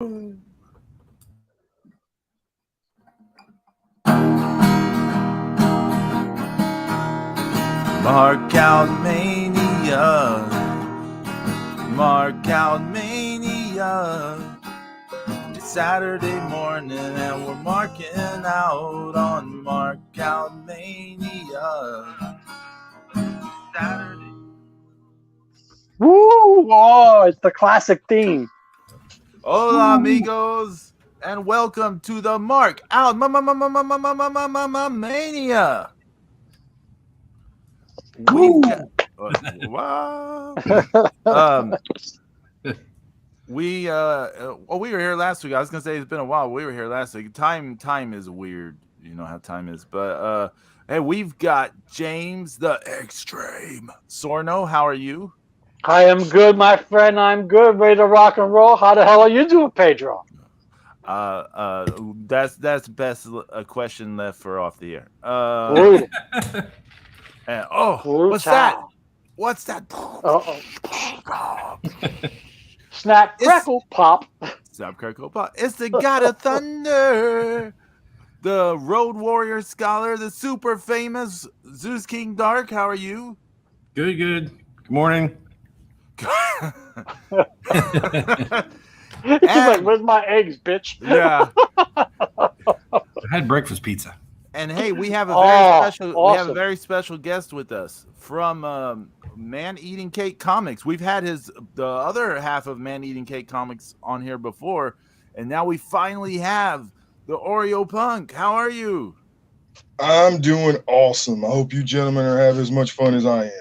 Markout Mania. Markout Mania. It's Saturday morning and we're marking out on Markout Mania. Saturday. Woo! Oh, it's the classic theme. Hola, amigos, and welcome to the Mark Out Mania. We've got, wow. We were here last week. I was gonna say it's been a while. We were here last week. Time is weird. You know how time is. But hey, we've got James the Extreme Sorno. How are you? I am good, my friend. I'm good, ready to rock and roll. How the hell are you doing, Pedro? That's best a question left for off the air. And, what's that? What's that? Snap, crackle, pop. Snap, crackle, pop. It's the God of Thunder, the Road Warrior Scholar, the super famous Zeus King Dark. How are you? Good. Good morning. He's like, where's my eggs, bitch? Yeah. I had breakfast pizza. And hey, we have a very awesome. special guest with us from Man Eating Cake Comics. We've had the other half of Man Eating Cake Comics on here before, and now we finally have the Oreo Punk. How are you? I'm doing awesome. I hope you gentlemen are having as much fun as I am.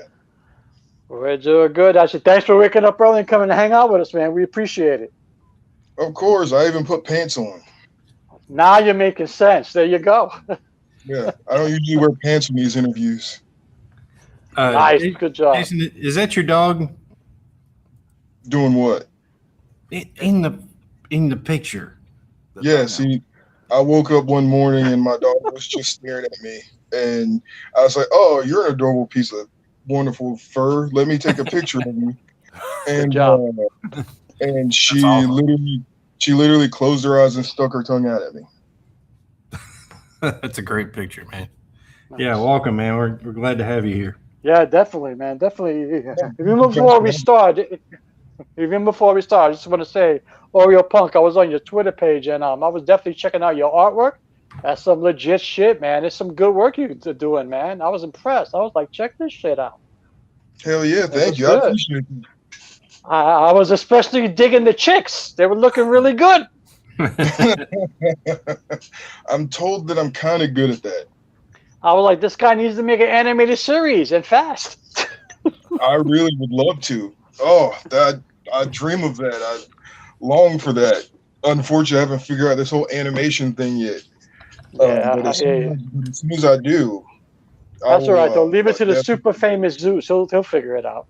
We're doing good. Actually, thanks for waking up early and coming to hang out with us, man. We appreciate it. Of course, I even put pants on. Now you're making sense. There you go. Yeah, I don't usually wear pants in these interviews. Nice, good job. Jason, is that your dog? Doing what? In the picture. Yeah, see, I woke up one morning and my dog was just staring at me. And I was like, oh, you're an adorable piece of wonderful fur. Let me take a picture of you. And and she literally closed her eyes and stuck her tongue out at me. That's a great picture, man. Nice. Yeah, welcome, man. We're glad to have you here. Yeah, definitely, man. Definitely. Even before we start, I just want to say, Oreo Punk, I was on your Twitter page, and I was definitely checking out your artwork. That's some legit shit, man. It's some good work you're doing, man. I was impressed. I was like, check this shit out. Hell yeah, thank you. I appreciate it. I was especially digging the chicks. They were looking really good. I'm told that I'm kind of good at that. I was like, this guy needs to make an animated series and fast. I really would love to. Oh, I dream of that. I long for that. Unfortunately, I haven't figured out this whole animation thing yet. But as soon as I do, that's all right. Don't leave it to the super famous Zeus. He'll figure it out.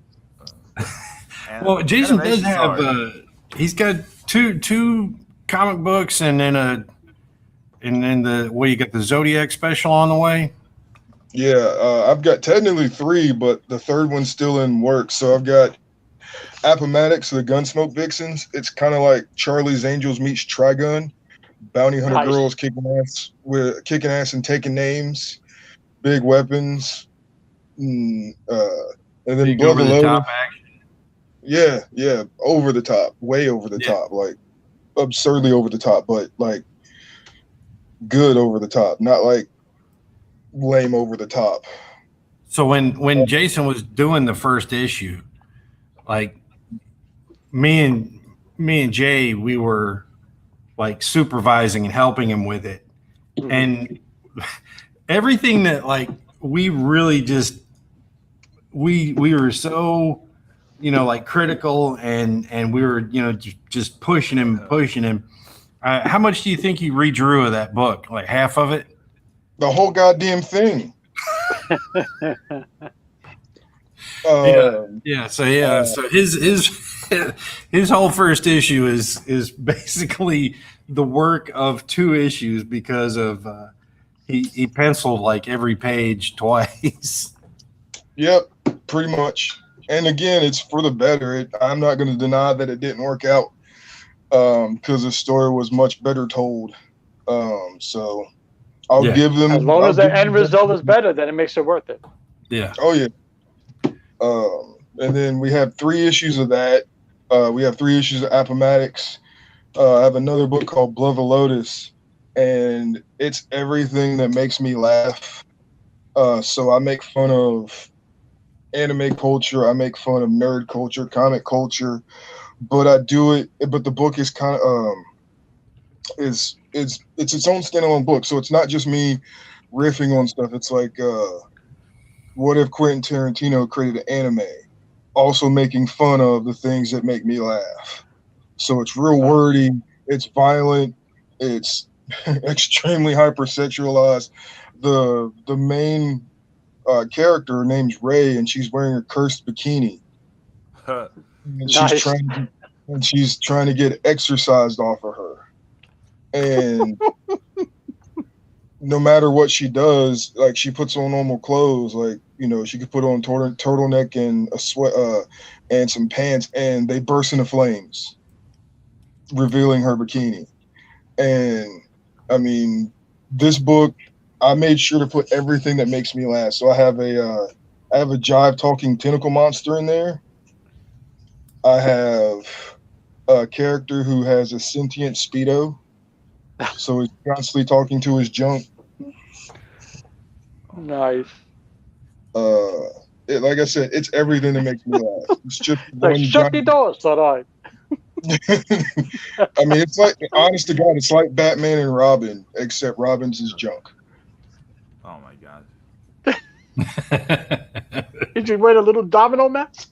Well, Jason does have. He's got two comic books, and then you got the Zodiac special on the way. Yeah, I've got technically 3, but the third one's still in work. So I've got Appomattox, the Gunsmoke Vixens. It's kind of like Charlie's Angels meets Trigun. Bounty hunter girls kicking ass and taking names, big weapons, and then over the top action. Yeah, over the top, way over the top, like absurdly over the top, but like good over the top, not like lame over the top. So when Jason was doing the first issue, like me and Jay, we were like supervising and helping him with it, and everything that like we really just we were so like critical and we were just pushing him. How much do you think you redrew of that book? Like half of it? The whole goddamn thing. So his whole first issue is basically the work of 2 issues because of he penciled like every page twice. Yep, pretty much. And again, it's for the better. I'm not going to deny that it didn't work out because the story was much better told. So I'll Yeah. give them. As long I'll as the give end them result is better, then it makes it worth it. Yeah. Oh yeah. And then we have 3 issues of that. We have 3 issues of Appomattox. I have another book called Blood of a Lotus, and it's everything that makes me laugh. So I make fun of anime culture, I make fun of nerd culture, comic culture, but I do it. But the book is kind of is it's its own standalone book, so it's not just me riffing on stuff. It's like, what if Quentin Tarantino created an anime, also making fun of the things that make me laugh. So it's real wordy, it's violent, it's extremely hypersexualized. The main character, her name's Ray, and she's wearing a cursed bikini, and Nice. she's trying to get exercised off of her. And no matter what she does, like she puts on normal clothes, like she could put on turtleneck and a sweat and some pants, and they burst into flames, revealing her bikini. And I mean, this book, I made sure to put everything that makes me laugh. So I have a jive talking tentacle monster in there. I have a character who has a sentient speedo, so he's constantly talking to his junk. Nice. Like I said, it's everything that makes me laugh. It's just Like, one shut the giant. door, son. All right. I mean, it's like, honest to God, it's like Batman and Robin, except Robin's is junk. Oh my god. Did you write a little domino match?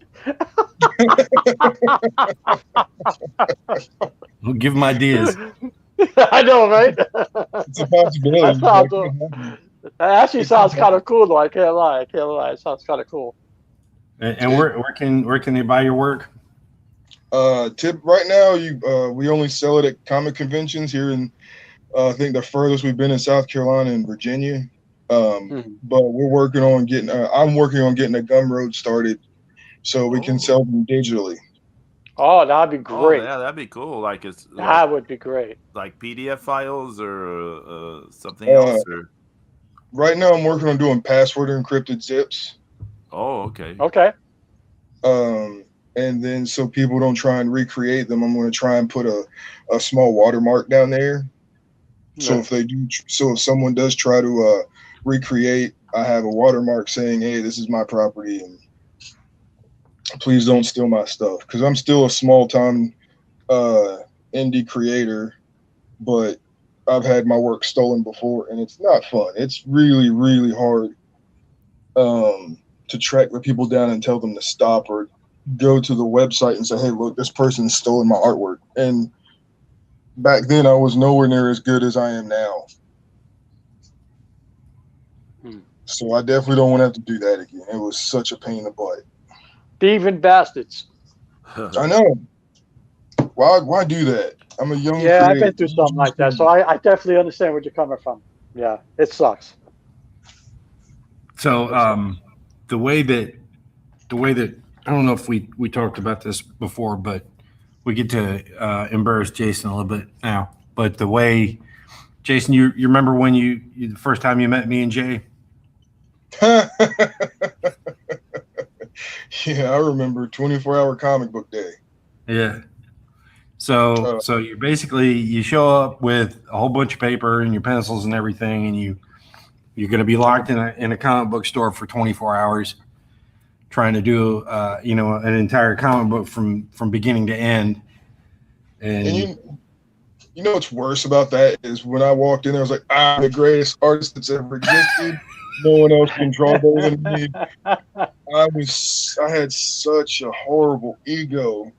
We'll give them ideas. I know, right? It's a possibility. That actually sounds kind of cool, though. I can't lie. It sounds kind of cool. And where can they buy your work? Tip right now, we only sell it at comic conventions here in. I think the furthest we've been in South Carolina and Virginia. But we're working on getting. I'm working on getting a Gumroad started, so we can sell them digitally. Oh, that'd be Oh great. yeah, that'd be cool. Like That would be great. like PDF files or something else. Or right now, I'm working on doing password encrypted zips. oh, okay. Okay. And then so people don't try and recreate them, I'm going to try and put a small watermark down there. So if someone does try to recreate, I have a watermark saying, "Hey, this is my property, and please don't steal my stuff." Because I'm still a small time indie creator, but I've had my work stolen before, and it's not fun. It's really, really hard to track the people down and tell them to stop, or go to the website and say, "Hey, look, this person's stolen my artwork." And back then, I was nowhere near as good as I am now. So I definitely don't want to have to do that again. It was such a pain in the butt. Thieving bastards. I know. Why do that? I'm a young Yeah, I've creator. been through something like that, so I definitely understand where you're coming from. Yeah, it sucks. So the way that I don't know if we talked about this before, but we get to embarrass Jason a little bit now. But the way, Jason, you remember when you the first time you met me and Jay? Yeah, I remember 24-hour comic book day. Yeah. So you basically you show up with a whole bunch of paper and your pencils and everything, and you're going to be locked in a comic book store for 24 hours, trying to do an entire comic book from beginning to end. And you know what's worse about that is when I walked in there, I was like, "I'm the greatest artist that's ever existed. No one else can draw better than me." I had such a horrible ego,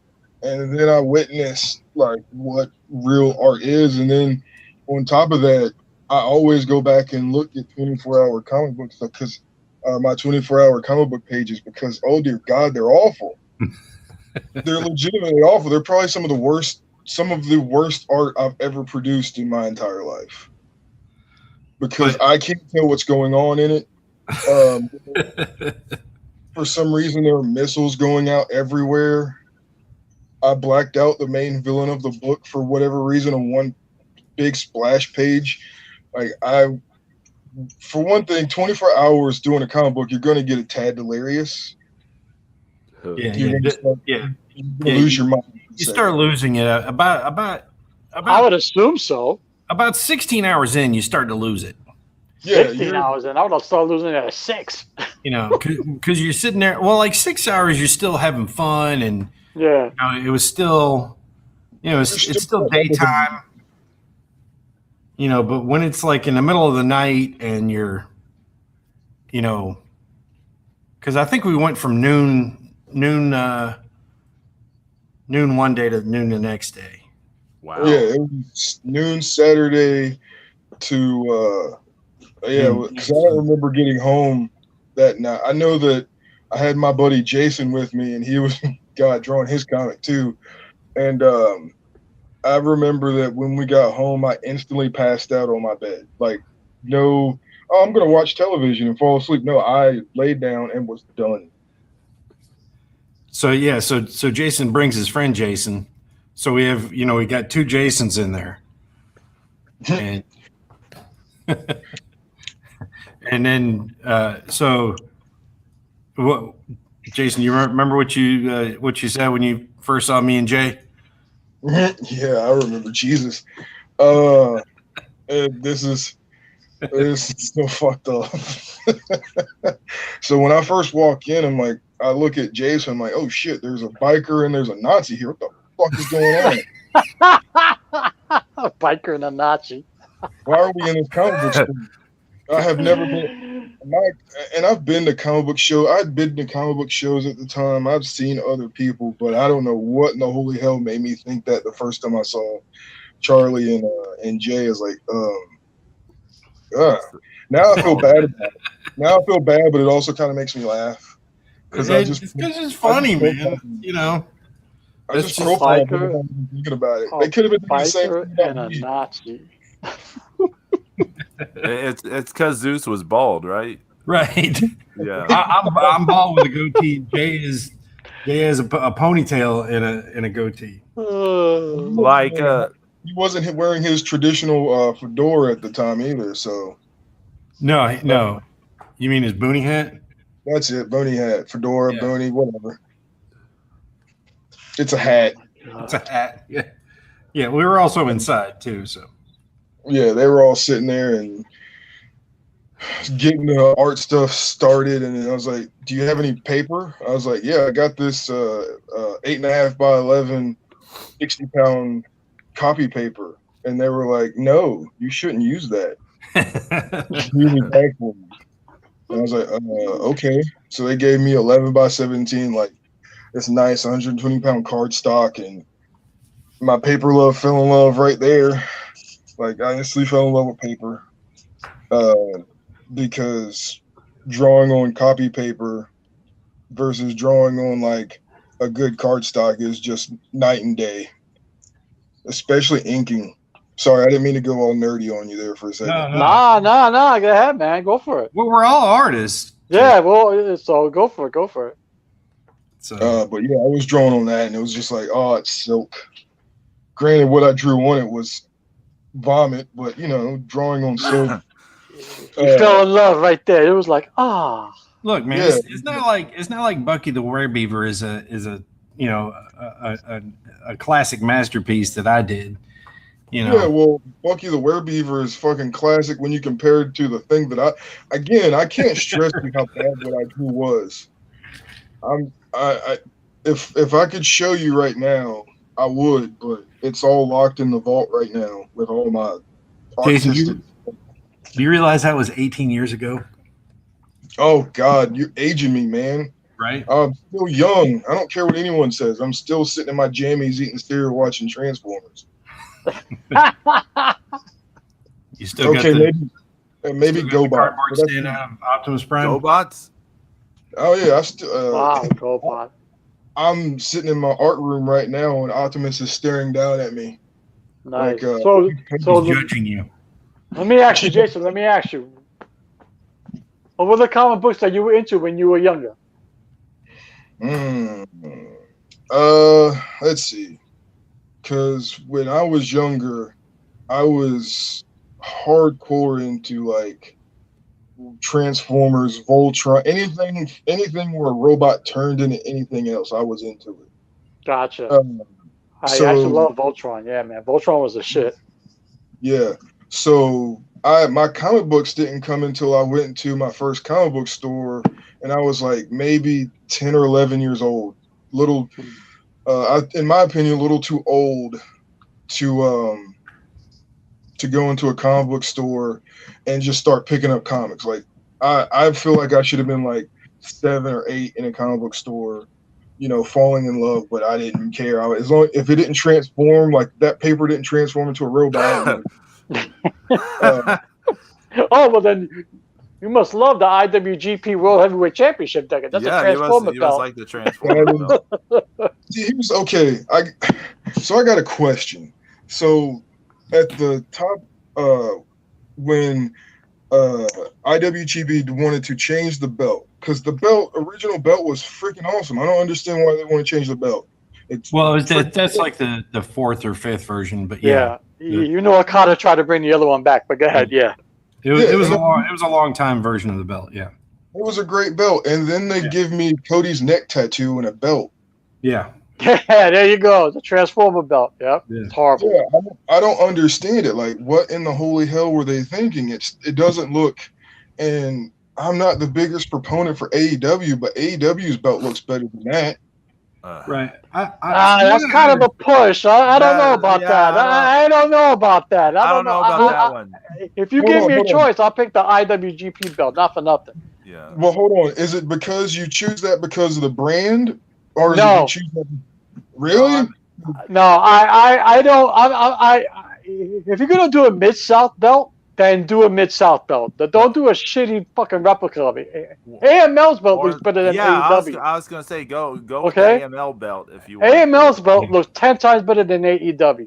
and then I witnessed like what real art is, and then on top of that, I always go back and look at 24-hour comic book stuff because my 24-hour comic book pages, because oh dear God, they're awful. They're legitimately awful. They're probably some of the worst art I've ever produced in my entire life, because I can't tell what's going on in it. For some reason, there are missiles going out everywhere. I blacked out the main villain of the book for whatever reason on one big splash page. Like for one thing, 24 hours doing a comic book, you're going to get a tad delirious. Yeah, You're going to start, yeah. you're going to lose your mind. You start losing it I would assume so. about 16 hours in. You start to lose it. Yeah, 16 hours, and I would have started losing it at 6. You know, because you're sitting there. Well, like 6 hours, you're still having fun, and Yeah. it was still, it's still daytime. You know, but when it's like in the middle of the night and you're, because I think we went from noon one day to noon the next day. Wow. Yeah, it was noon Saturday to because I don't remember getting home that night. I know that I had my buddy Jason with me, and he was drawing his comic too. And I remember that when we got home, I instantly passed out on my bed. Like, no, I'm gonna watch television and fall asleep. No, I laid down and was done. So yeah, so Jason brings his friend Jason. So we have, we got 2 Jasons in there, and and then so what, Jason? You remember what you said when you first saw me and Jay? Yeah, I remember. Jesus, this is so fucked up. So when I first walk in, I look at Jason, I'm like, oh shit, there's a biker and there's a Nazi here. What the fuck is going on? A biker and a Nazi. Why are we in this comic book store? I have never been, and I've been to comic book shows. I'd been to comic book shows at the time. I've seen other people, but I don't know what in the holy hell made me think that the first time I saw Charlie and Jay is like, now I feel bad about it. Now I feel bad, but it also kind of makes me laugh Because it's funny, man. I just profiled thinking about it. They could have been doing the same Biker thing and a Nazi. It's because Zeus was bald, right? Right. Yeah. I'm bald with a goatee. Jay has a ponytail and a goatee. Like he wasn't wearing his traditional fedora at the time either. So no. You mean his boonie hat? that's it. Boonie hat, fedora, boonie, whatever. It's a hat. It's a hat. Yeah. Yeah. We were also inside too. So yeah, they were all sitting there and getting the art stuff started, and then I was like, do you have any paper? I was like, yeah, I got this 8.5 by 11 60-pound copy paper. And they were like, no, you shouldn't use that. Really bad for me. And I was like, okay. So they gave me 11 by 17, like this nice 120-pound cardstock, and my paper love fell in love right there. Like, I instantly fell in love with paper. Because drawing on copy paper versus drawing on like a good cardstock is just night and day, especially inking. Sorry, I didn't mean to go all nerdy on you there for a second. No. Go ahead, man. Go for it. Well, we're all artists. Yeah, well, so go for it. So, but yeah, I was drawing on that, and it was just like, oh, it's silk. Granted, what I drew on it was vomit, but drawing on silk. You fell in love right there. It was like, look, man, Yeah. it's not like Bucky the Werebeaver is a classic masterpiece that I did. Yeah, well, Bucky the Werebeaver is fucking classic when you compare it to the thing that I can't stress how bad what I drew was. If I could show you right now, I would, but it's all locked in the vault right now with all my Jason, artistic. do you realize that was 18 years ago? Oh God, you're aging me, man. Right. I'm still young. I don't care what anyone says. I'm still sitting in my jammies eating cereal watching Transformers. You still got maybe GoBot. Cardboard stand out of Optimus Prime. GoBots? Oh yeah, I still. wow, GoBot. I'm sitting in my art room right now, and Optimus is staring down at me. Nice. Like, so He's judging you. let me ask you, Jason. What were the comic books that you were into when you were younger? Let's see. Because when I was younger, I was hardcore into like Transformers, Voltron, anything where a robot turned into anything else. I was into it. Gotcha. Um, I actually so love Voltron. Yeah, man. Voltron was the shit. yeah, so my comic books didn't come until I went into my first comic book store, and I was like maybe 10 or 11 years old. Little, in my opinion, a little too old to go into a comic book store and just start picking up comics. Like I feel like I should have been like 7 or 8 in a comic book store, falling in love, but I didn't care. As long if it didn't transform, like that paper didn't transform into a robot, I didn't give a Oh, well then you must love the IWGP World Heavyweight Championship ticket. That's a Yeah, Transformer you must belt. like the Transformer belt. See, here's okay. So I got a question. So at the top, when IWGP wanted to change the belt, because the original belt was freaking awesome. I don't understand why they want to change the belt. That's like the 4th or 5th version, but yeah. You know Okada tried to bring the other one back, but go ahead. Yeah. It was a long time version of the belt. Yeah. It was a great belt, and then they give me Cody's neck tattoo and a belt. Yeah. Yeah, there you go. The Transformer belt. Yep. Yeah. It's horrible. Yeah, I don't understand it. Like, what in the holy hell were they thinking? It doesn't look, and I'm not the biggest proponent for AEW, but AEW's belt looks better than that. Right. That's kind of a push. I don't know about that. I don't know about that. I don't know about that one. If you give me a choice, I'll pick the IWGP belt, not for nothing. Yeah. Well, hold on. Is it because you choose that because of the brand, or is No. it you choose that? Really? No, I don't. If you're gonna do a Mid-South belt, then do a Mid-South belt. Don't do a shitty fucking replica of it. AML's belt looks better than AEW. I was gonna say go with the Okay. AML belt if you want. AML's belt looks 10 times better than AEW.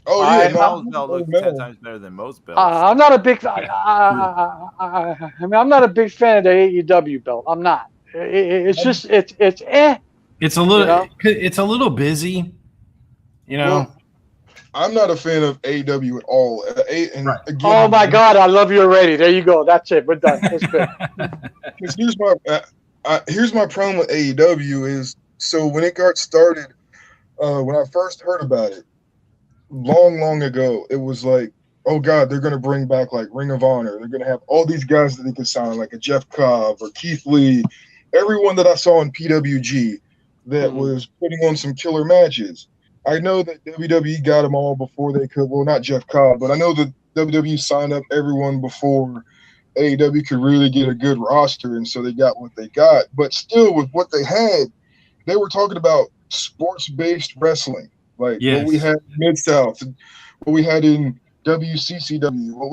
Oh yeah, AML's belt looks 10 times better than most belts. I'm not a big. I'm not a big fan of the AEW belt. I'm not. It's just it's eh. It's a little it's a little busy, Well, I'm not a fan of AEW at all. Again, oh my God, I love you already. There you go. That's it. We're done. That's good. Here's my problem with AEW is, so when it got started, when I first heard about it, long ago, it was like, oh God, they're gonna bring back like Ring of Honor. They're gonna have all these guys that they can sign, like a Jeff Cobb or Keith Lee, everyone that I saw in PWG that was putting on some killer matches. I know that WWE got them all before they could. Well, not Jeff Cobb, but I know that WWE signed up everyone before AEW could really get a good roster, and so they got what they got. But still, with what they had, they were talking about sports-based wrestling, like what we had in Mid-South, what we had in WCCW, what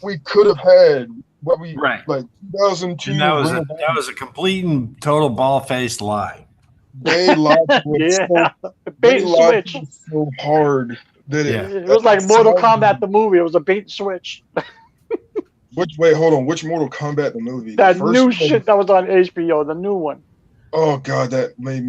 we could have had, like 2002. And that was a complete and total ball-faced lie. They lied to us bait and switch so hard that it was like Mortal Kombat the movie. It was a bait and switch. Which Mortal Kombat the movie? That new shit that was on HBO, the new one. Oh God, that made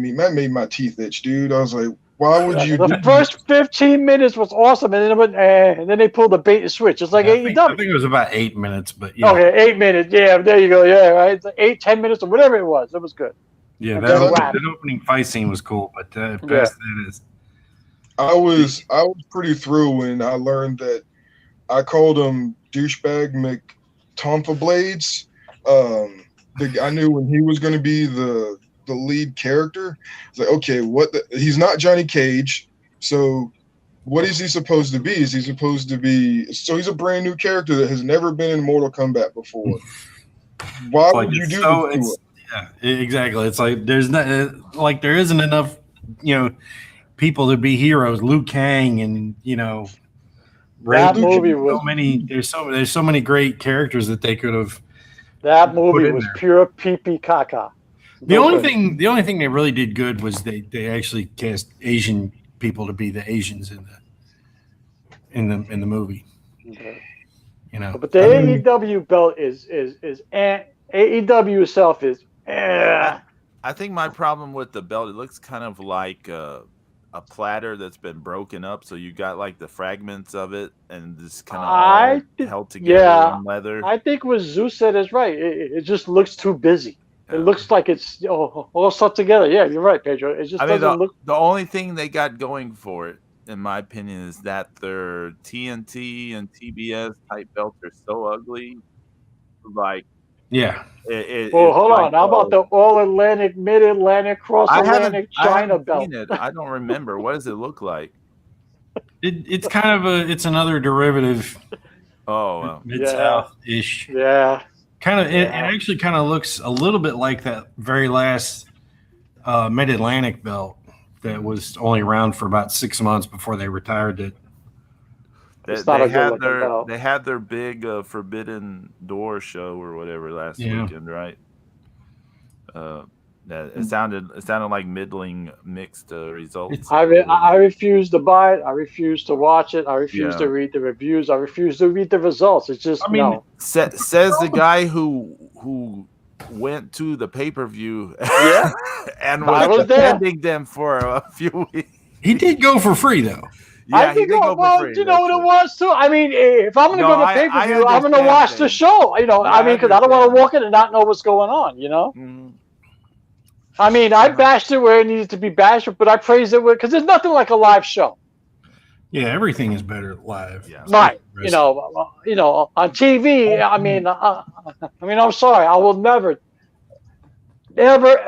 my teeth itch, dude. I was like, why would you? The first 15 minutes was awesome, and then it went, and then they pulled the bait and switch. It's like AEW. I think it was about 8 minutes, but yeah. Okay, 8 minutes. Yeah, there you go. Yeah, right. It's like 8-10 minutes or whatever it was. It was good. Yeah, that opening fight scene was cool, but past that is. I was pretty through when I learned that I called him douchebag McTomfa Blades. I knew when he was going to be the lead character. It's like, okay, he's not Johnny Cage, so what is he supposed to be? Is he supposed to be? So he's a brand new character that has never been in Mortal Kombat before. Why would you do this? Yeah, exactly. It's like there isn't enough, people to be heroes. Liu Kang and that movie was so many. There's so many great characters that they could have. That movie was pure pee caca. The only thing they really did good was they actually cast Asian people to be the Asians in the movie. Okay. But the AEW belt is AEW itself is. I think my problem with the belt, it looks kind of like a platter that's been broken up. So you got like the fragments of it, and just kind of all held together Yeah, in leather. I think what Zeus said is right. It just looks too busy. It Yeah. looks like it's all stuck together. Yeah, you're right, Pedro. It just I mean, doesn't look. the only thing they got going for it, in my opinion, is that their TNT and TBS type belts are so ugly. Like Yeah. Well, it's hold like on. How about the All Atlantic, Mid Atlantic, Cross Atlantic, I China haven't belt? seen it. I don't remember. What does it look like? It's kind of it's another derivative, Oh, well. Mid Yeah. South ish. Yeah. Kind of, it Yeah. actually kind of looks a little bit like that very last Mid Atlantic belt that was only around for about 6 months before they retired it. It's not a good-looking their belt. they had their big Forbidden Door show or whatever last weekend, right? It sounded like middling mixed results. I refuse to buy it. I refuse to watch it. I refuse to Yeah. read the reviews. I refuse to read the results. It's just I mean, no. Says the guy who went to the pay-per-view Yeah. and I was was there. defending them for a few weeks. he did go for free though. Yeah, I he think, did go well, for free. you know what it was too. I mean, if I'm going to No, go to I pay-per-view, I'm going to understand watch the things. show. You know, Yeah, I mean, because I don't want to understand. walk in and not know what's going on. You know. Mhm. I mean, I bashed it where it needed to be bashed, but I praised it because there's nothing like a live show. Yeah, everything is better live. Yeah. Right. You know, on TV. I mean, I'm sorry. I will never, ever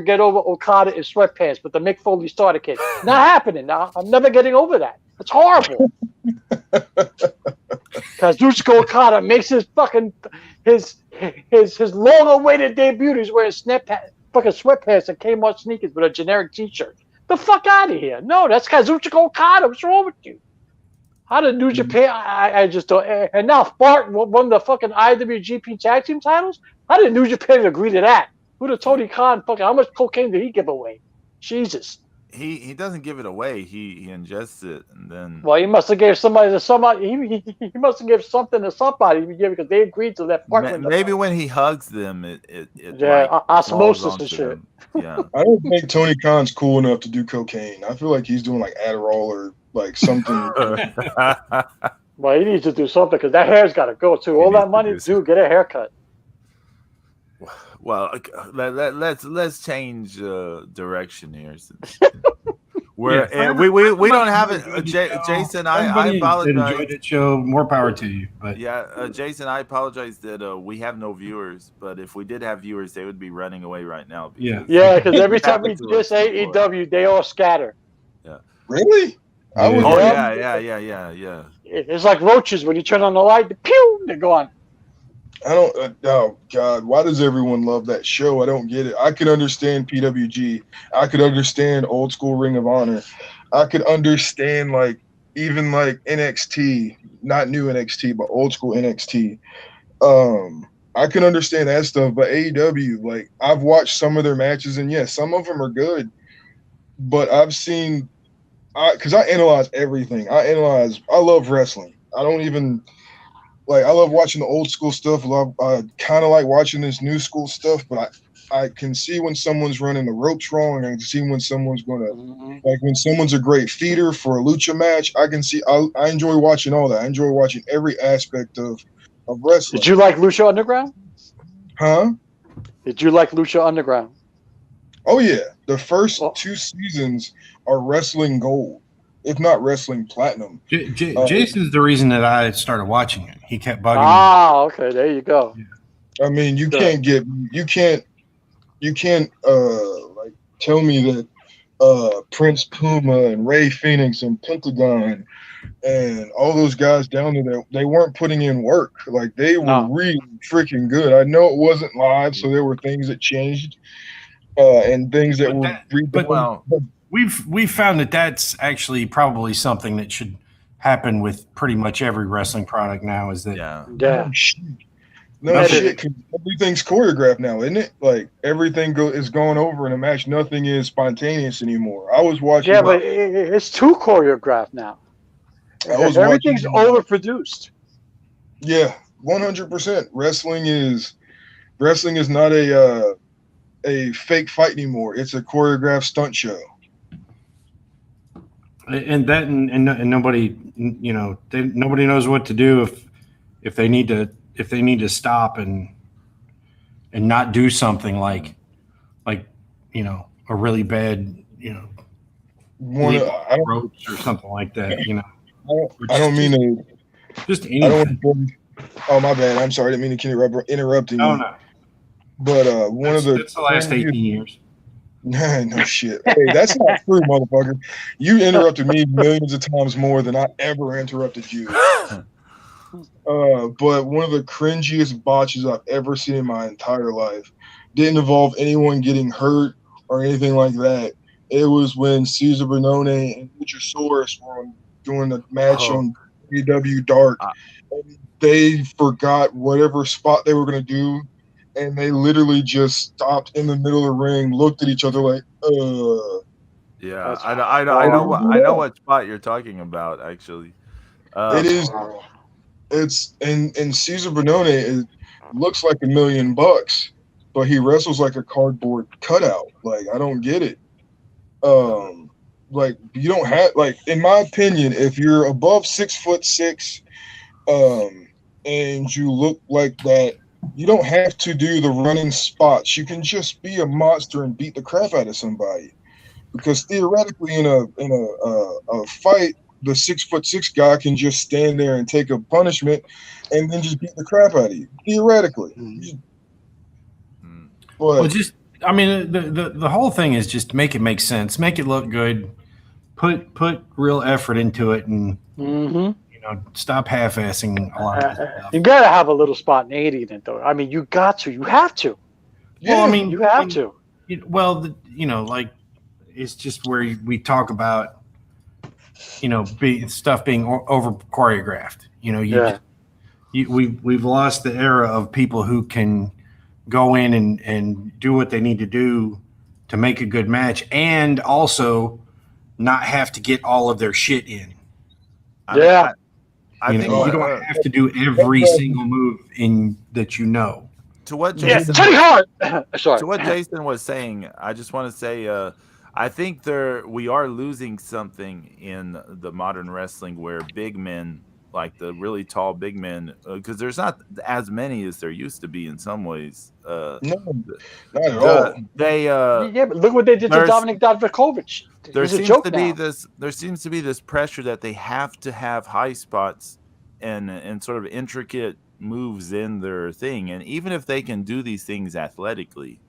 get over Okada in sweatpants with the Mick Foley starter kit. Not happening. Now I'm never getting over that. It's horrible. Kazuchika Okada makes his fucking his long-awaited debut. He's wearing fucking sweatpants and Kmart sneakers with a generic T-shirt. The fuck out of here! No, that's Kazuchika Okada. What's wrong with you? How did New Japan? I just don't. And now Bart won the fucking IWGP Tag Team titles. How did New Japan agree to that? Who did Tony Khan fucking? How much cocaine did he give away? Jesus. He doesn't give it away. He ingests it and then. Well, he must have gave somebody to somebody. He must have given something to somebody because they agreed to that part. Maybe when he hugs them, it yeah, like osmosis falls and onto shit. them. Yeah. I don't think Tony Khan's cool enough to do cocaine. I feel like he's doing like Adderall or like something. Well, he needs to do something because that hair's got to go too. All that money, dude, get a haircut. Well, let's change direction here. We don't have it, Jason. I apologize. Enjoyed it, show. More power to you. But yeah, Jason, I apologize that we have no viewers. But if we did have viewers, they would be running away right now. Because every time we diss AEW, they all scatter. Yeah. Really? Yeah. It's like roaches when you turn on the light. Pew! They're gone. I don't. Oh God! Why does everyone love that show? I don't get it. I could understand PWG. I could understand Old School Ring of Honor. I could understand even NXT, not new NXT, but old school NXT. I can understand that stuff, but AEW, I've watched some of their matches, and yes, some of them are good. But I've seen, because I analyze everything. I love wrestling. I don't even. I love watching the old school stuff. I kind of like watching this new school stuff, but I can see when someone's running the ropes wrong. I can see when someone's going to, when someone's a great feeder for a lucha match. I can see, I enjoy watching all that. I enjoy watching every aspect of wrestling. Did you like Lucha Underground? Huh? Did you like Lucha Underground? Oh, yeah. The first 2 seasons are wrestling gold, if not wrestling platinum. Jason's the reason that I started watching it. He kept bugging me. Ah, okay, there you go. I mean, you can't tell me that Prince Puma and Ray Phoenix and Pentagon and all those guys down there, they weren't putting in work. They were really freaking good. I know it wasn't live, so there were things that changed and things that were redone. We've found that that's actually probably something that should happen with pretty much every wrestling product now. Is that No shit. Everything's choreographed now, isn't it? Everything is going over in a match. Nothing is spontaneous anymore. I was watching. Yeah, but it's too choreographed now. Everything's overproduced. Yeah, 100%. Wrestling is not a a fake fight anymore. It's a choreographed stunt show. And that and nobody, nobody knows what to do if they need to stop and not do something like a really bad One, leap I don't, ropes or something like that. I don't mean to. Just I don't anything. want to. Oh, my bad. I'm sorry. I didn't mean to keep interrupting Oh you. no, But one of that's the last 18 years. No shit. Hey, that's not true, motherfucker. You interrupted me millions of times more than I ever interrupted you. But one of the cringiest botches I've ever seen in my entire life didn't involve anyone getting hurt or anything like that. It was when Caesar Bonone and Luchasaurus were doing a match Oh. on AEW Dark. And they forgot whatever spot they were going to do, and they literally just stopped in the middle of the ring, looked at each other like, Yeah, That's I know what spot you're talking about. Actually, It is. And Caesar Bonone looks like $1,000,000, but he wrestles like a cardboard cutout. Like, I don't get it. Like, you don't have, like, in my opinion, if you're above 6'6", and you look like that, you don't have to do the running spots. You can just be a monster and beat the crap out of somebody. Because theoretically, in a fight, the 6'6" guy can just stand there and take a punishment, and then just beat the crap out of you. Theoretically, Well, but I mean, the whole thing is just make it make sense, make it look good, put real effort into it, and stop half-assing a lot of this stuff. You gotta have a little spontaneity in it, though. I mean, you have to. Well, I mean, You have to. Well, like it's just where we talk about, stuff being over choreographed. We've lost the era of people who can go in and do what they need to do to make a good match, and also not have to get all of their shit in. Yeah. I think you don't have to do every single move that. To what Yeah, Jason Teddy Hart. Sorry. to what Jason was saying, I just want to say, I think we are losing something in the modern wrestling where big men, like the really tall big men, because there's not as many as there used to be in some ways. no, not at all. Yeah, but look what they did to Dominic Dijakovic. There He's a seems joke to now. be this. There seems to be this pressure that they have to have high spots and sort of intricate moves in their thing, and even if they can do these things athletically,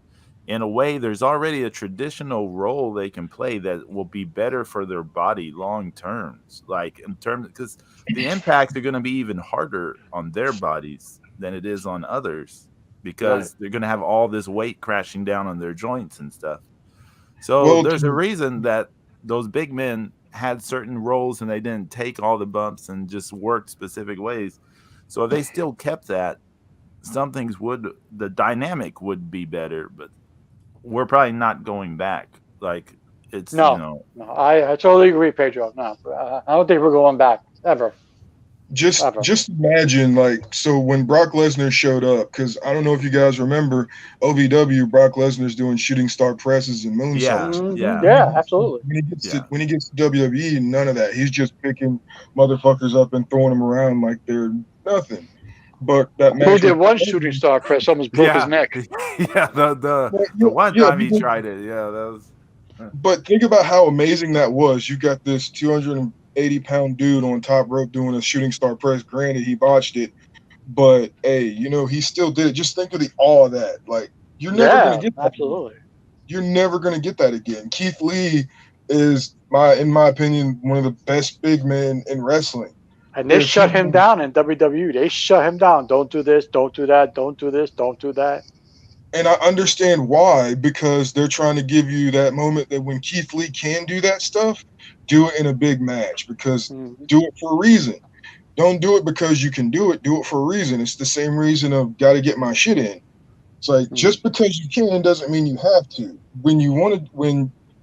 in a way, there's already a traditional role they can play that will be better for their body long terms. Like in terms, because the impacts are going to be even harder on their bodies than it is on others, because they're going to have all this weight crashing down on their joints and stuff. So there's a reason that those big men had certain roles and they didn't take all the bumps and just worked specific ways. So if they still kept that, the dynamic would be better, but we're probably not going back. Like it's No, I totally agree, Pedro. No, I don't think we're going back ever. Just imagine, like, so when Brock Lesnar showed up, because I don't know if you guys remember OVW, Brock Lesnar's doing shooting star presses and moonsaults. Yeah, absolutely. When he gets to WWE, none of that. He's just picking motherfuckers up and throwing them around like they're nothing. But that match, who did one shooting star press? Almost broke his neck. Yeah, the one time he tried it. Yeah, that was. But think about how amazing that was. You got this 280-pound dude on top rope doing a shooting star press. Granted, he botched it, but hey, he still did it. Just think of the awe of that. Like, you're never going to get that. Absolutely. You're never going to get that again. Keith Lee is, in my opinion, one of the best big men in wrestling. And they shut him down in WWE. They shut him down. Don't do this. Don't do that. Don't do this. Don't do that. And I understand why, because they're trying to give you that moment that when Keith Lee can do that stuff, do it in a big match, because do it for a reason. Don't do it because you can do it. Do it for a reason. It's the same reason of got to get my shit in. It's like, just because you can doesn't mean you have to. When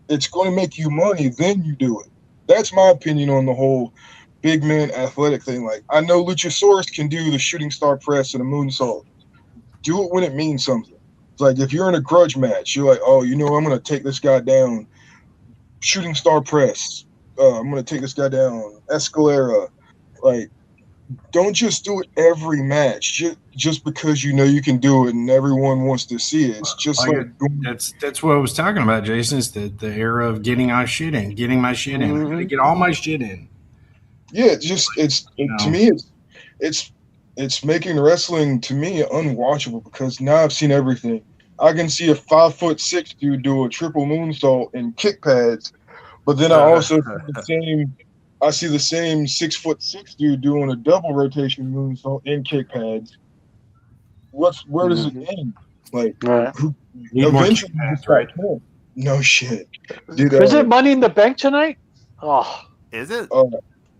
it's going to make you money, then you do it. That's my opinion on the whole big man athletic thing. Like, I know Luchasaurus can do the shooting star press and a moonsault. Do it when it means something. It's like if you're in a grudge match, you're like, oh, I'm gonna take this guy down, shooting star press. I'm gonna take this guy down, Escalera. Like, don't just do it every match just because you can do it and everyone wants to see it. It's just Like like that's what I was talking about, Jason. Is the era of getting our shit in, getting my shit in. I gotta get all my shit in. yeah, to me it's making wrestling to me unwatchable because now I've seen everything. I can see a 5'6" dude do a triple moonsault in kick pads, but then I see the same 6'6" dude doing a double rotation moonsault in kick pads. Where does it end? Like, Right. who Need more eventually kick pads, just right? can't. No shit, dude. Is it Money in the Bank tonight? Oh, Is it?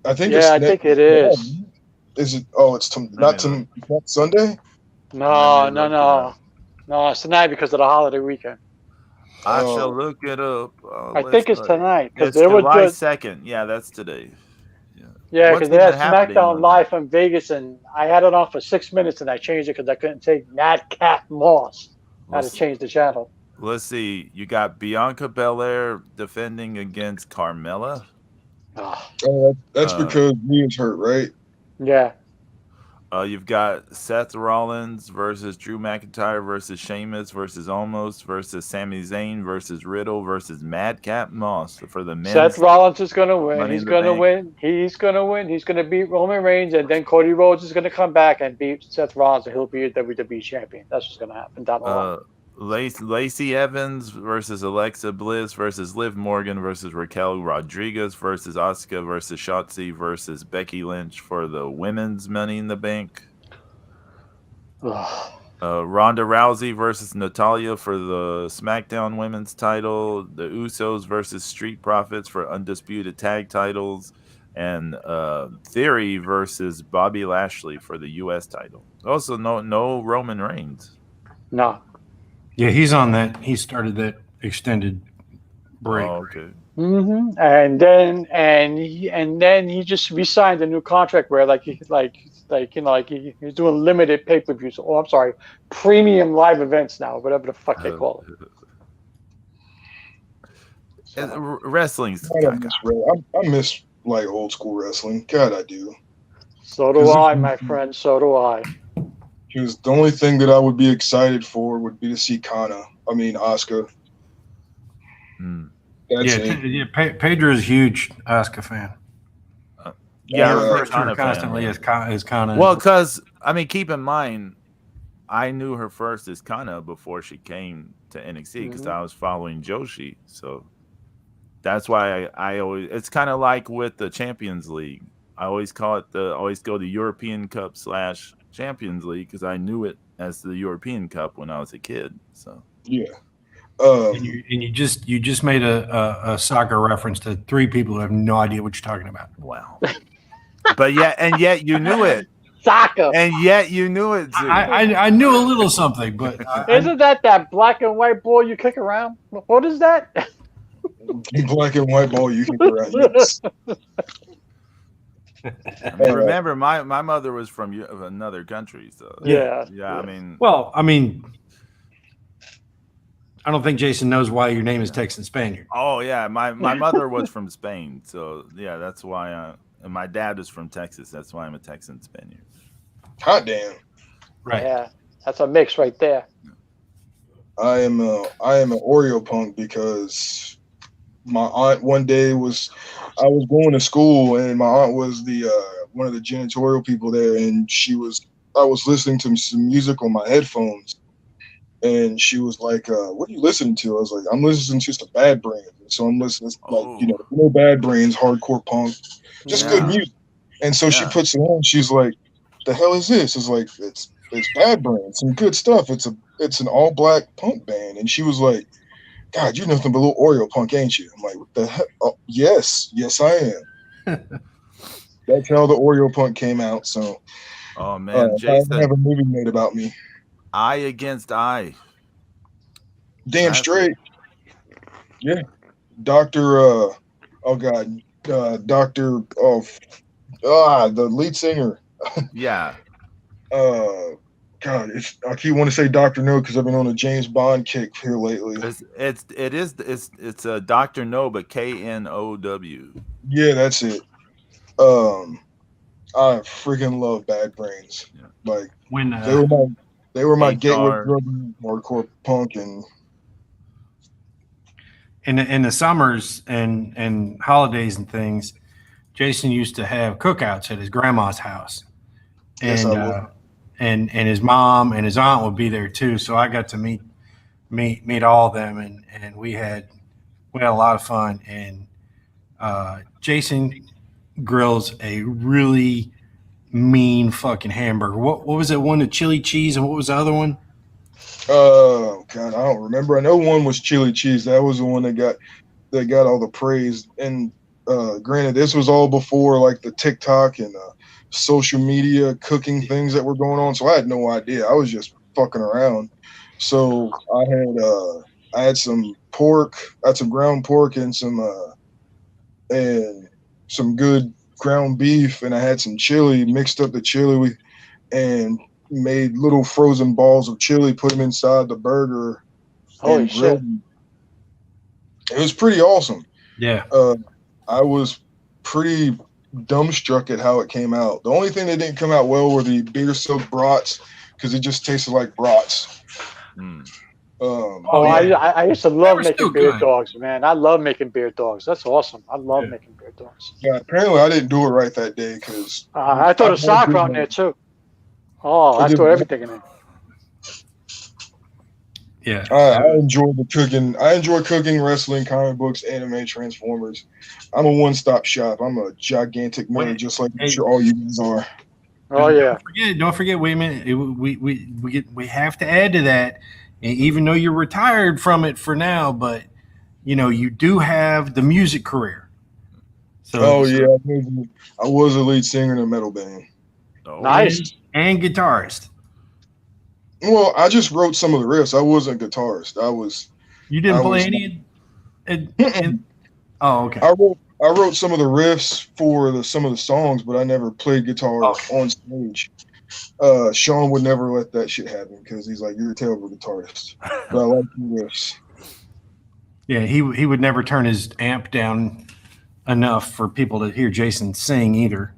I think yeah, it's I think it is. Is it? Oh, it's not Sunday. No, Let me no, look it no. up. No, it's tonight because of the holiday weekend. I Oh. shall look it up. I think it's tonight because It's they were July just 2nd. Yeah, that's today. yeah, What's because they even had happening SmackDown on live that? from Vegas, and I had it on for 6 minutes, and I changed it because I couldn't take Mad Cat Moss. I had to Let's, change the channel. let's see. You got Bianca Belair defending against Carmella. Oh, That's Uh, because Mia's hurt, right? yeah, You've got Seth Rollins versus Drew McIntyre versus Sheamus versus Omos versus Sami Zayn versus Riddle versus Madcap Moss for the Seth men's Rollins is gonna win. Money He's in the gonna Bank. win. He's gonna win. He's gonna beat Roman Reigns, and then Cody Rhodes is gonna come back and beat Seth Rollins, and he'll be a WWE champion. That's what's gonna happen down the line. Lacey Evans versus Alexa Bliss versus Liv Morgan versus Raquel Rodriguez versus Asuka versus Shotzi versus Becky Lynch for the women's Money in the Bank. Ugh. Ronda Rousey versus Natalia for the SmackDown Women's title. The Usos versus Street Profits for undisputed tag titles. And Theory versus Bobby Lashley for the U.S. title. Also, no Roman Reigns. No. Yeah, he's on that. He started that extended break. Oh, okay. Mm-hmm. And then he just re-signed a new contract where he's doing limited pay-per-views. Oh, I'm sorry, premium live events now, whatever the fuck they call it. Wrestling's I miss like old school wrestling. God, I do. So do I, my friend. So do I. Because the only thing that I would be excited for would be to see Asuka. That's it. Pedro is a huge Asuka fan. Yeah, I I'm refer to kind her of constantly as Kana. Well, because keep in mind, I knew her first as Kana before she came to NXT because I was following Joshi. So that's why I always. It's kind of like with the Champions League. I always call it always go the European Cup / Champions League because I knew it as the European Cup when I was a kid. So yeah. And you just made a soccer reference to three people who have no idea what you're talking about. Wow. But yet you knew it. Soccer. And yet you knew it. Too. I knew a little something, but Isn't that black and white ball you kick around? What is that? Black and white ball you kick around. Yes. Remember, my mother was from another country, so yeah. I mean, I don't think Jason knows why your name is Texan Spaniard. Oh yeah, my mother was from Spain, so yeah, that's why. And my dad is from Texas, that's why I'm a Texan Spaniard. Hot damn! Right. Yeah, that's a mix right there. I am an Oreo punk because my aunt one day I was going to school and my aunt was the one of the janitorial people there, and I was listening to some music on my headphones. And she was like, what are you listening to? I was like, I'm listening to some Bad Brains. So I'm listening to Bad Brains, hardcore punk, just good music. And so she puts it on. She's like, the hell is this? It's like, it's Bad Brains, some good stuff. It's an all black punk band. And she was like, God, you're nothing but a little Oreo punk, ain't you? I'm like, what the hell? Oh, yes, I am. That's how the Oreo punk came out. So, oh man, Jason, I have a movie made about me. Eye against eye. Damn straight. Yeah. Dr. Dr. the lead singer. Yeah. God, I keep wanting to say Dr. No because I've been on a James Bond kick here lately. It's a Doctor No, but Know. Yeah, that's it. Um, I freaking love Bad Brains. Yeah. Like When they were my gateway HR. drug into hardcore punk, and in the summers and holidays and things, Jason used to have cookouts at his grandma's house, yes, I and will. and his mom and his aunt would be there too. So I got to meet all of them, and we had a lot of fun. And Jason grills a really mean fucking hamburger. What was it? One, the chili cheese, and what was the other one? God, I don't remember. I know one was chili cheese. That was the one that got all the praise. And granted, this was all before like the TikTok and social media cooking things that were going on. So I had no idea. I was just fucking around. So I had some pork, I had some ground pork and some good ground beef, and I had some chili, mixed up the chili and made little frozen balls of chili, put them inside the burger Holy and shit. grilled them. It was pretty awesome. Yeah. I was pretty dumbstruck at how it came out. The only thing that didn't come out well were the beer soaked brats because it just tasted like brats. Mm. Oh, yeah. I used to They love were still making beer good. dogs, man. I love making beer dogs. That's awesome. I love Yeah. making beer dogs. Yeah, apparently I didn't do it right that day because I threw the sauerkraut in there too. Oh, I threw everything in there. Yeah. I enjoy the cooking. I enjoy cooking, wrestling, comic books, anime, Transformers. I'm a one-stop shop. I'm a gigantic nerd, just like I'm sure all you guys are. Oh yeah. Don't forget. Wait a minute. We have to add to that. Even though you're retired from it for now, but you do have the music career. So Oh yeah, I was a lead singer in a metal band. Oh. Nice. and guitarist. Well, I just wrote some of the riffs. I wasn't a guitarist. You didn't I play was- any. Oh, okay. I wrote some of the riffs for some of the songs, but I never played guitar Okay. on stage. Sean would never let that shit happen because he's like, "You're a terrible guitarist." But I like your riffs. Yeah, he would never turn his amp down enough for people to hear Jason sing either.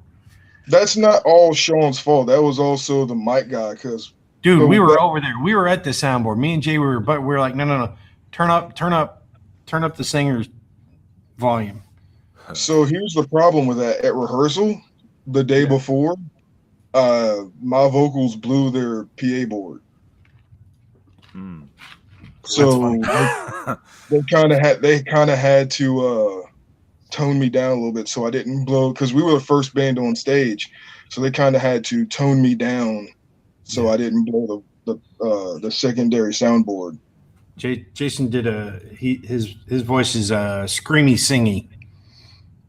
That's not all Sean's fault. That was also the mic guy because Dude, So we were that- over there. We were at the soundboard. Me and Jay we were like, no. Turn up the singer's volume. So here's the problem with that. At rehearsal, the day before, my vocals blew their PA board. Mm. So they kind of had to tone me down a little bit so I didn't blow because we were the first band on stage. So they kind of had to tone me down so I didn't blow the secondary soundboard. Jason did his voice is screamy singy.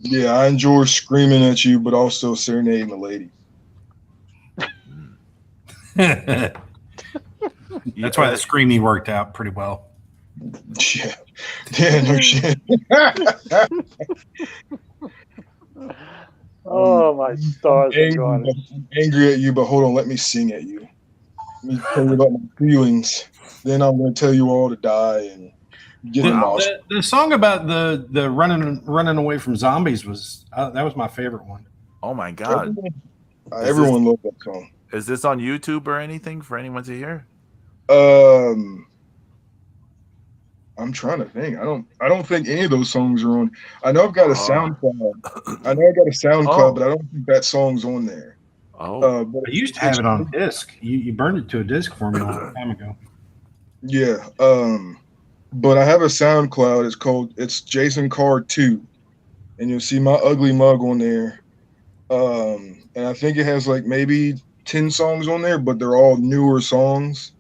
Yeah, I enjoy screaming at you, but also serenading the lady. That's why the screamy worked out pretty well. Yeah, no shit. Oh my stars are I'm gone. angry at you, but hold on, let me sing at you. Let me tell you about my feelings. Then I'm going to tell you all to die and get emotional. The song about the running away from zombies was that was my favorite one. Oh my god! Everyone loved that song. Is this on YouTube or anything for anyone to hear? I'm trying to think. I don't think any of those songs are on. I know I've got a SoundCloud. But I don't think that song's on there. Oh, But I used to have it on disc. You burned it to a disc for me a long time ago. yeah. But I have a SoundCloud. It's Jason Card 2, and you'll see my ugly mug on there. And I think it has like maybe 10 songs on there, but they're all newer songs.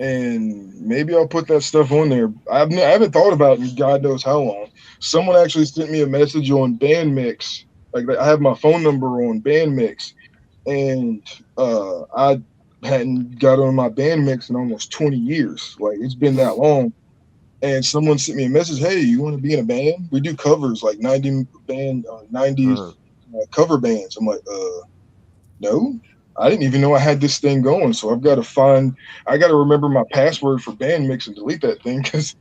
And maybe I'll put that stuff on there. I haven't thought about it in God knows how long. Someone actually sent me a message on Bandmix. Like I have my phone number on Bandmix, and I hadn't got on my Bandmix in almost 20 years. Like it's been that long. And someone sent me a message, "Hey, you want to be in a band? We do covers, like 90s cover bands." I'm like, No, I didn't even know I had this thing going. So I got to remember my password for band mix and delete that thing because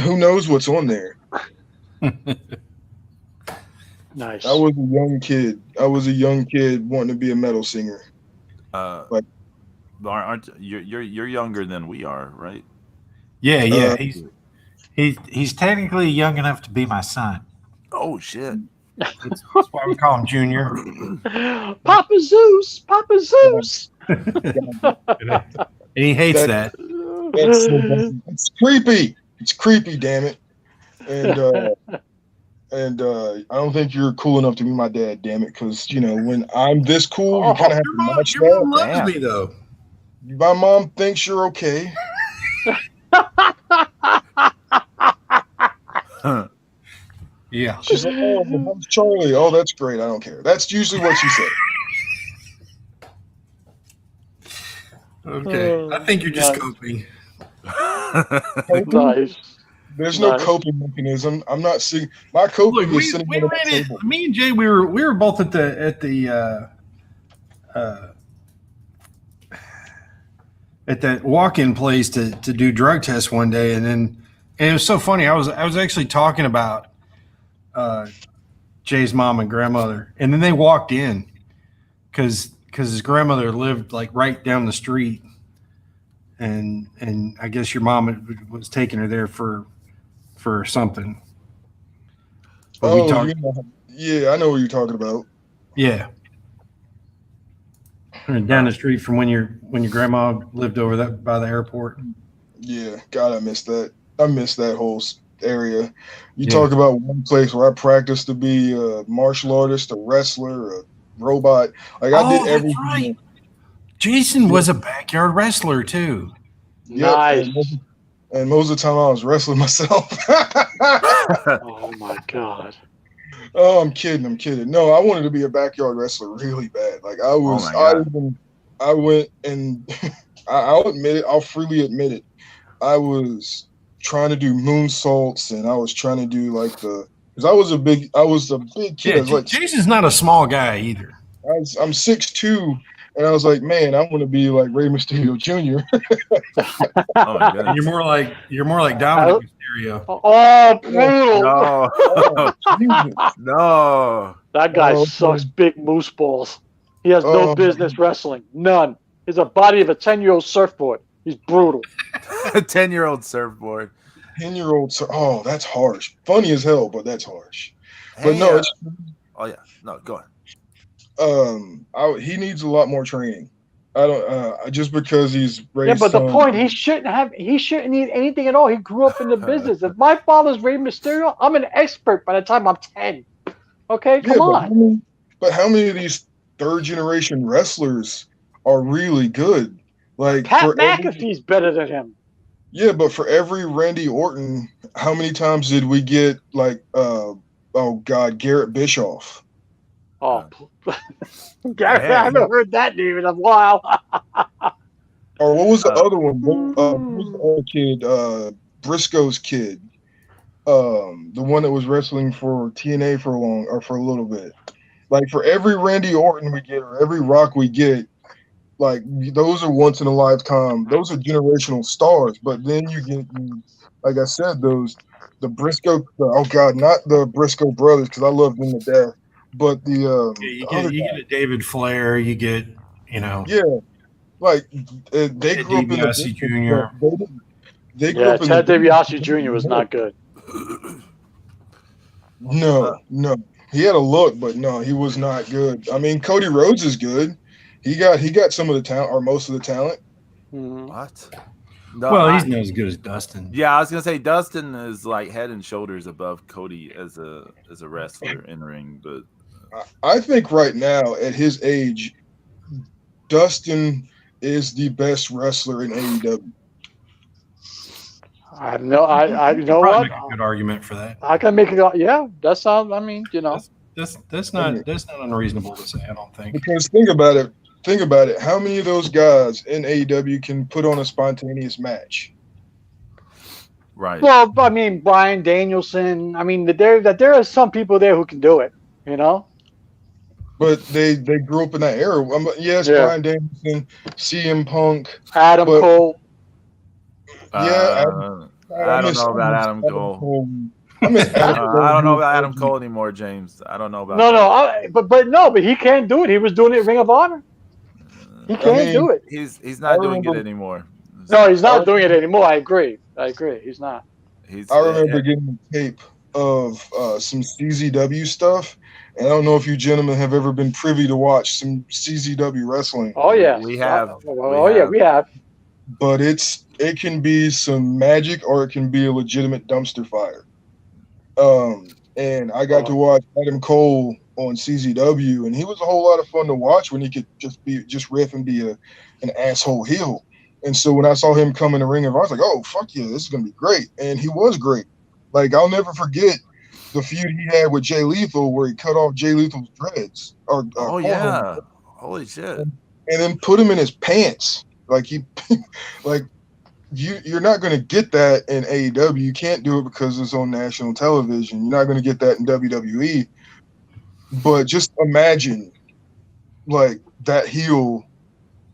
who knows what's on there. Nice. I was a young kid. I was a young kid wanting to be a metal singer. Like, aren't you're younger than we are, right? Yeah. He's technically young enough to be my son. Oh shit! That's why we call him Junior. Papa Zeus. And he hates that. it's creepy. It's creepy, damn it. And I don't think you're cool enough to be my dad, damn it. Because when I'm this cool, you kind of have to match Your mom that. loves Damn. me though. My mom thinks you're okay. Yeah. She's like, "Oh, how's Charlie? Oh, that's great. I don't care." That's usually what she said. Okay. I think you're just Nice. coping. Nice. There's no Nice. coping mechanism. I'm not seeing my coping Look, is sitting we on the ran it. table. Me and Jay, we were both at that walk-in place to do drug tests one day, and it was so funny. I was actually talking about Jay's mom and grandmother, and then they walked in because his grandmother lived like right down the street, and I guess your mom was taking her there for something. But we talked, yeah, I know what you're talking about. yeah. Down the street from when your grandma lived over that by the airport. Yeah, God, I miss that. I miss that whole area. You Yeah. talk about one place where I practiced to be a martial artist, a wrestler, a robot. Like I did everything. Right. Jason was a backyard wrestler too. Yep, Nice. and most of the time I was wrestling myself. Oh my God. Oh, I'm kidding. No, I wanted to be a backyard wrestler really bad. Like I was, my God. I went and I'll admit it. I'll freely admit it. I was trying to do moonsaults and I was trying to do because I was a big kid. Yeah, I was like, Jason's not a small guy either. I'm 6'2", and I was like, man, I want to be like Rey Mysterio Jr. Oh my goodness. You're more like Dominic Mysterio. Oh, brutal. No, no. That guy Oh, sucks big moose balls. He has no Oh. business wrestling. None. He's a body of a 10-year-old surfboard. He's brutal. A 10-year-old surfboard. 10-year-old. Oh, that's harsh. Funny as hell, but that's harsh. But Hey, no, it's oh yeah, no, go ahead. he needs a lot more training. I don't just because he's raised. Yeah, but the point, he shouldn't need anything at all. He grew up in the business. If my father's Rey Mysterio, I'm an expert by the time I'm 10. Okay, come on. But how many of these third generation wrestlers are really good? Like Pat McAfee's better than him. Yeah, but for every Randy Orton, how many times did we get Garrett Bischoff? Oh, Garrett, I haven't heard that name in a while. Or what was the other one? What was the other kid? Briscoe's kid. The one that was wrestling for TNA for a little bit. Like for every Randy Orton we get or every Rock we get, like those are once in a lifetime. Those are generational stars. But then you get, like I said, the Briscoe. Oh God, not the Briscoe brothers because I love them to death. But you get a David Flair. You get like they Ted grew up in the DiBiase Jr. They grew up in Ted DiBiase Jr. was not good. No. He had a look, but no, he was not good. I mean, Cody Rhodes is good. He got some of the talent or most of the talent. Mm-hmm. What? No, Well, he's not as good as Dustin. Yeah, I was gonna say Dustin is like head and shoulders above Cody as a wrestler in ring, but I think right now at his age, Dustin is the best wrestler in AEW. I you know Probably what? make a good argument for that. I can make it. Yeah, that sounds. I mean, That's not unreasonable to say. I don't think. Because think about it. How many of those guys in AEW can put on a spontaneous match? right. Well, I mean, Bryan Danielson. I mean, there are some people there who can do it. You know. but they grew up in that era. Yes, Yeah. Bryan Danielson, CM Punk. Adam But- Cole. Yeah, I don't know about Adam Adam Cole. I miss Adam Cole. I don't know about Adam Cole anymore, James. I don't know about No, that. but he can't do it. He was doing it at Ring of Honor. He can't do it. He's not doing it remember- anymore. No, he's not doing it anymore. I agree. He's not. I remember getting a tape of some CZW stuff, and I don't know if you gentlemen have ever been privy to watch some CZW wrestling. Oh yeah, we have. We have. But it can be some magic, or it can be a legitimate dumpster fire. And I got to watch Adam Cole on CZW, and he was a whole lot of fun to watch when he could just riff and be an asshole heel. And so when I saw him come in the ring, I was like, "Oh fuck yeah, this is gonna be great!" And he was great. Like I'll never forget the feud he had with Jay Lethal, where he cut off Jay Lethal's dreads. Oh yeah, holy shit! And then put him in his pants. Like you're not going to get that in AEW. You can't do it because it's on national television. You're not going to get that in WWE. But just imagine, like, that heel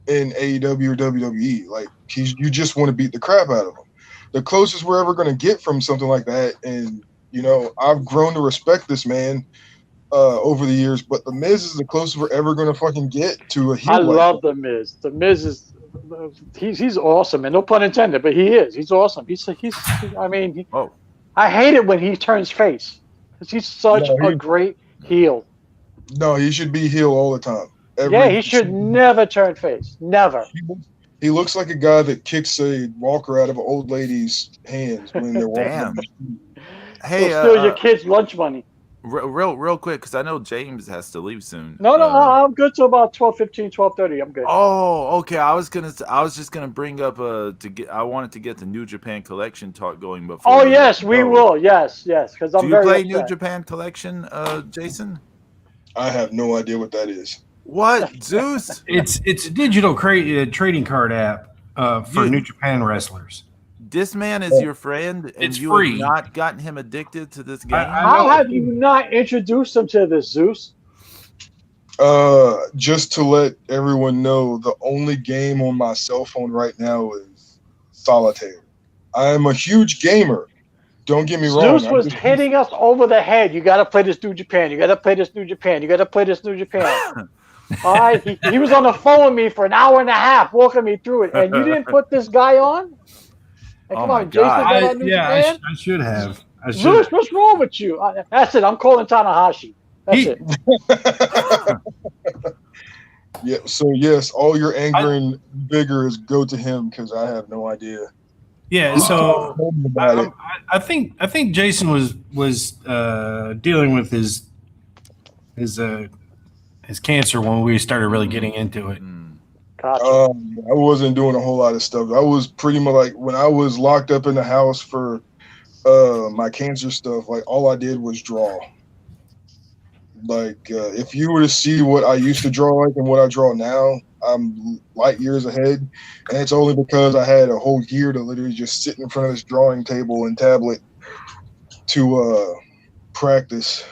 in AEW or WWE. Like, you just want to beat the crap out of him. The closest we're ever going to get from something like that, and, you know, I've grown to respect this man over the years, but The Miz is the closest we're ever going to fucking get to a heel. I love The Miz. The Miz is... He's awesome, and no pun intended, but he is. He's awesome. I hate it when he turns face because he's such a great heel. No, he should be heel all the time. He should never turn face. Never. He looks like a guy that kicks a walker out of an old lady's hands when they're walking. Damn. Hey, steal your kids' lunch money. Real quick, because I know James has to leave soon. No, I'm good till about 12:15, 12:30. I'm good. Oh, okay. I was just gonna bring up I wanted to get the New Japan Collection talk going before. Oh yes, we will. Yes, because I'm very play upset. New Japan Collection, Jason? I have no idea what that is. What, Zeus? It's a digital trading card app for New Japan wrestlers. This man is your friend, and it's you free. have not gotten him addicted to this game? How have you not introduced him to this, Zeus? Just to let everyone know, the only game on my cell phone right now is Solitaire. I am a huge gamer. Don't get me wrong. Zeus was hitting us over the head. You got to play this New Japan. You got to play this New Japan. You got to play this New Japan. All right, he was on the phone with me for an hour and a half, walking me through it, and you didn't put this guy on. Hey, come on, Jason. I should have. Zeus, what's wrong with you? That's it. I'm calling Tanahashi. That's it. Yeah. So yes, all your anger and vigor is go to him because I have no idea. Yeah. So I think Jason was dealing with his cancer when we started really getting into it. Gotcha. I wasn't doing a whole lot of stuff. I was pretty much like when I was locked up in the house for my cancer stuff, like all I did was draw. Like if you were to see what I used to draw like and what I draw now, I'm light years ahead. And it's only because I had a whole year to literally just sit in front of this drawing table and tablet to practice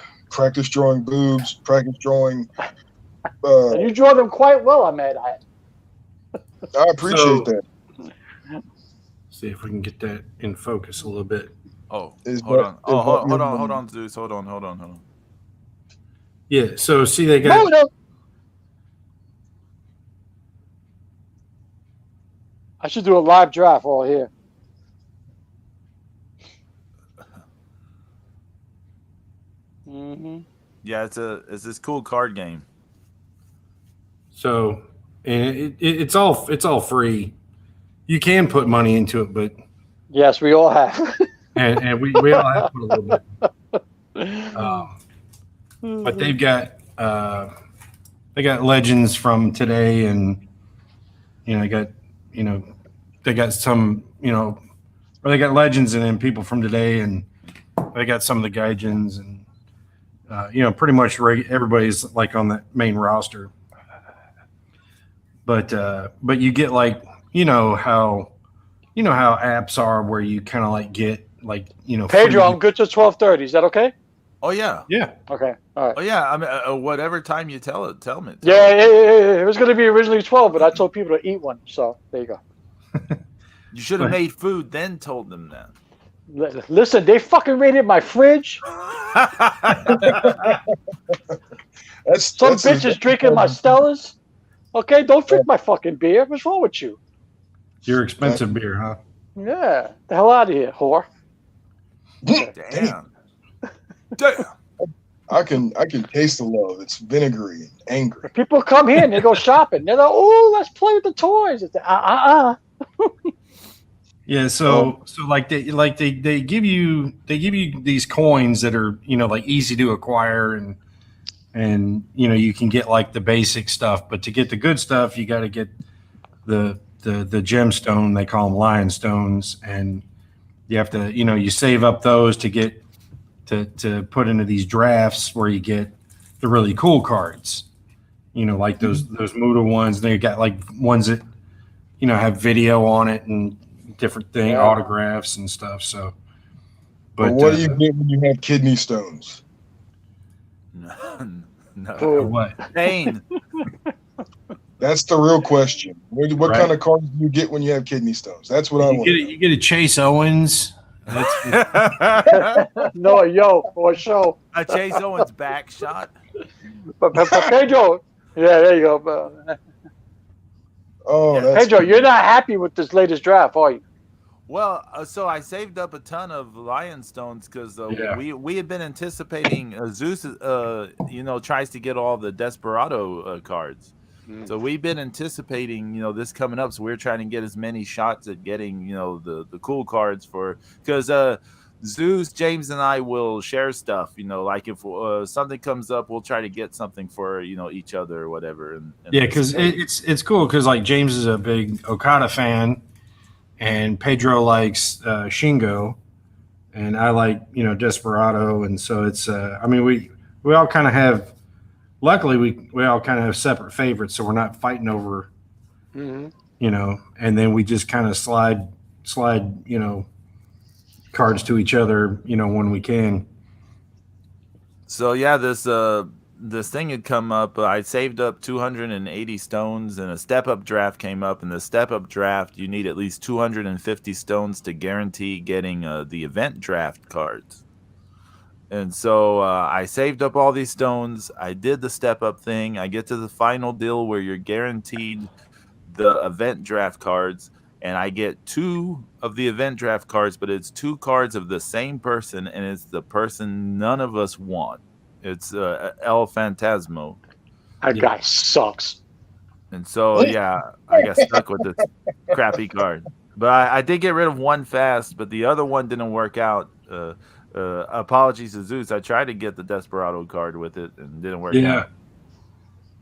drawing boobs, practice drawing. And you draw them quite well, I mad. I appreciate that. See if we can get that in focus a little bit. Oh, hold on, Zeus. Hold on. Yeah, so see they got. No. I should do a live draft all here. Mm-hmm. Yeah, it's this cool card game. So and it's all free. You can put money into it, but yes, we all have. and we all have to put a little bit. But they've got legends from today, and they got some or they got legends and then people from today, and they got some of the gaijins, and pretty much everybody's like on the main roster. But you get like how apps are where you kind of like get like Pedro, I'm good till 12:30. Is that okay? Oh yeah. Yeah. Okay, all right. Oh yeah. I mean, whatever time you tell me. Tell Yeah, me. it was going to be originally 12, but I told people to eat one. So there you go. You should have made food, then told them that. Listen, they fucking raided my fridge. Some bitch is drinking my Stellas. Okay, don't drink my fucking beer. What's wrong with you? Your expensive beer, huh? Yeah, the hell out of here, whore. Damn. Damn. I can taste the love. It's vinegary and angry. People come here and they go shopping. They're like, "Oh, let's play with the toys." It's Yeah, so they give you these coins that are, you know, like easy to acquire, and you know, you can get like the basic stuff, but to get the good stuff you got to get the gemstone, they call them lion stones, and you have to, you know, you save up those to get to put into these drafts where you get the really cool cards, you know, like those Muda ones. They got like ones that, you know, have video on it and different thing, autographs and stuff. So, But what do you get when you have kidney stones? No. What? Pain. That's the real question. What kind of cards do you get when you have kidney stones? That's what I want. You get a Chase Owens. no, yo, for sure. A Chase Owens back shot. But Pedro, yeah, there you go. Oh, Yeah. Pedro, you're not happy with this latest draft, are you? Well, so I saved up a ton of lion stones because we had been anticipating Zeus, you know, tries to get all the Desperado cards. So we've been anticipating, you know, this coming up. So we're trying to get as many shots at getting, you know, the cool cards for, because Zeus, James, and I will share stuff. You know, like if something comes up, we'll try to get something for, you know, each other or whatever. And yeah, because it's cool because like James is a big Okada fan, and Pedro likes Shingo, and I like, you know, Desperado, and so it's I mean we all kind of have. Luckily, we all kind of have separate favorites, so we're not fighting over, you know. And then we just kind of slide, you know, cards to each other, you know, when we can. So yeah, this thing had come up. I saved up 280 stones, and a step-up draft came up. In the step-up draft, you need at least 250 stones to guarantee getting the event draft cards. And so I saved up all these stones. I did the step-up thing. I get to the final deal where you're guaranteed the event draft cards, and I get 2 of the event draft cards, but it's 2 cards of the same person, and it's the person none of us want. It's El Phantasmo. That guy sucks. And so, yeah, I got stuck with this crappy card. But I did get rid of one fast, but the other one didn't work out. Apologies to Zeus. I tried to get the Desperado card with it and didn't work out.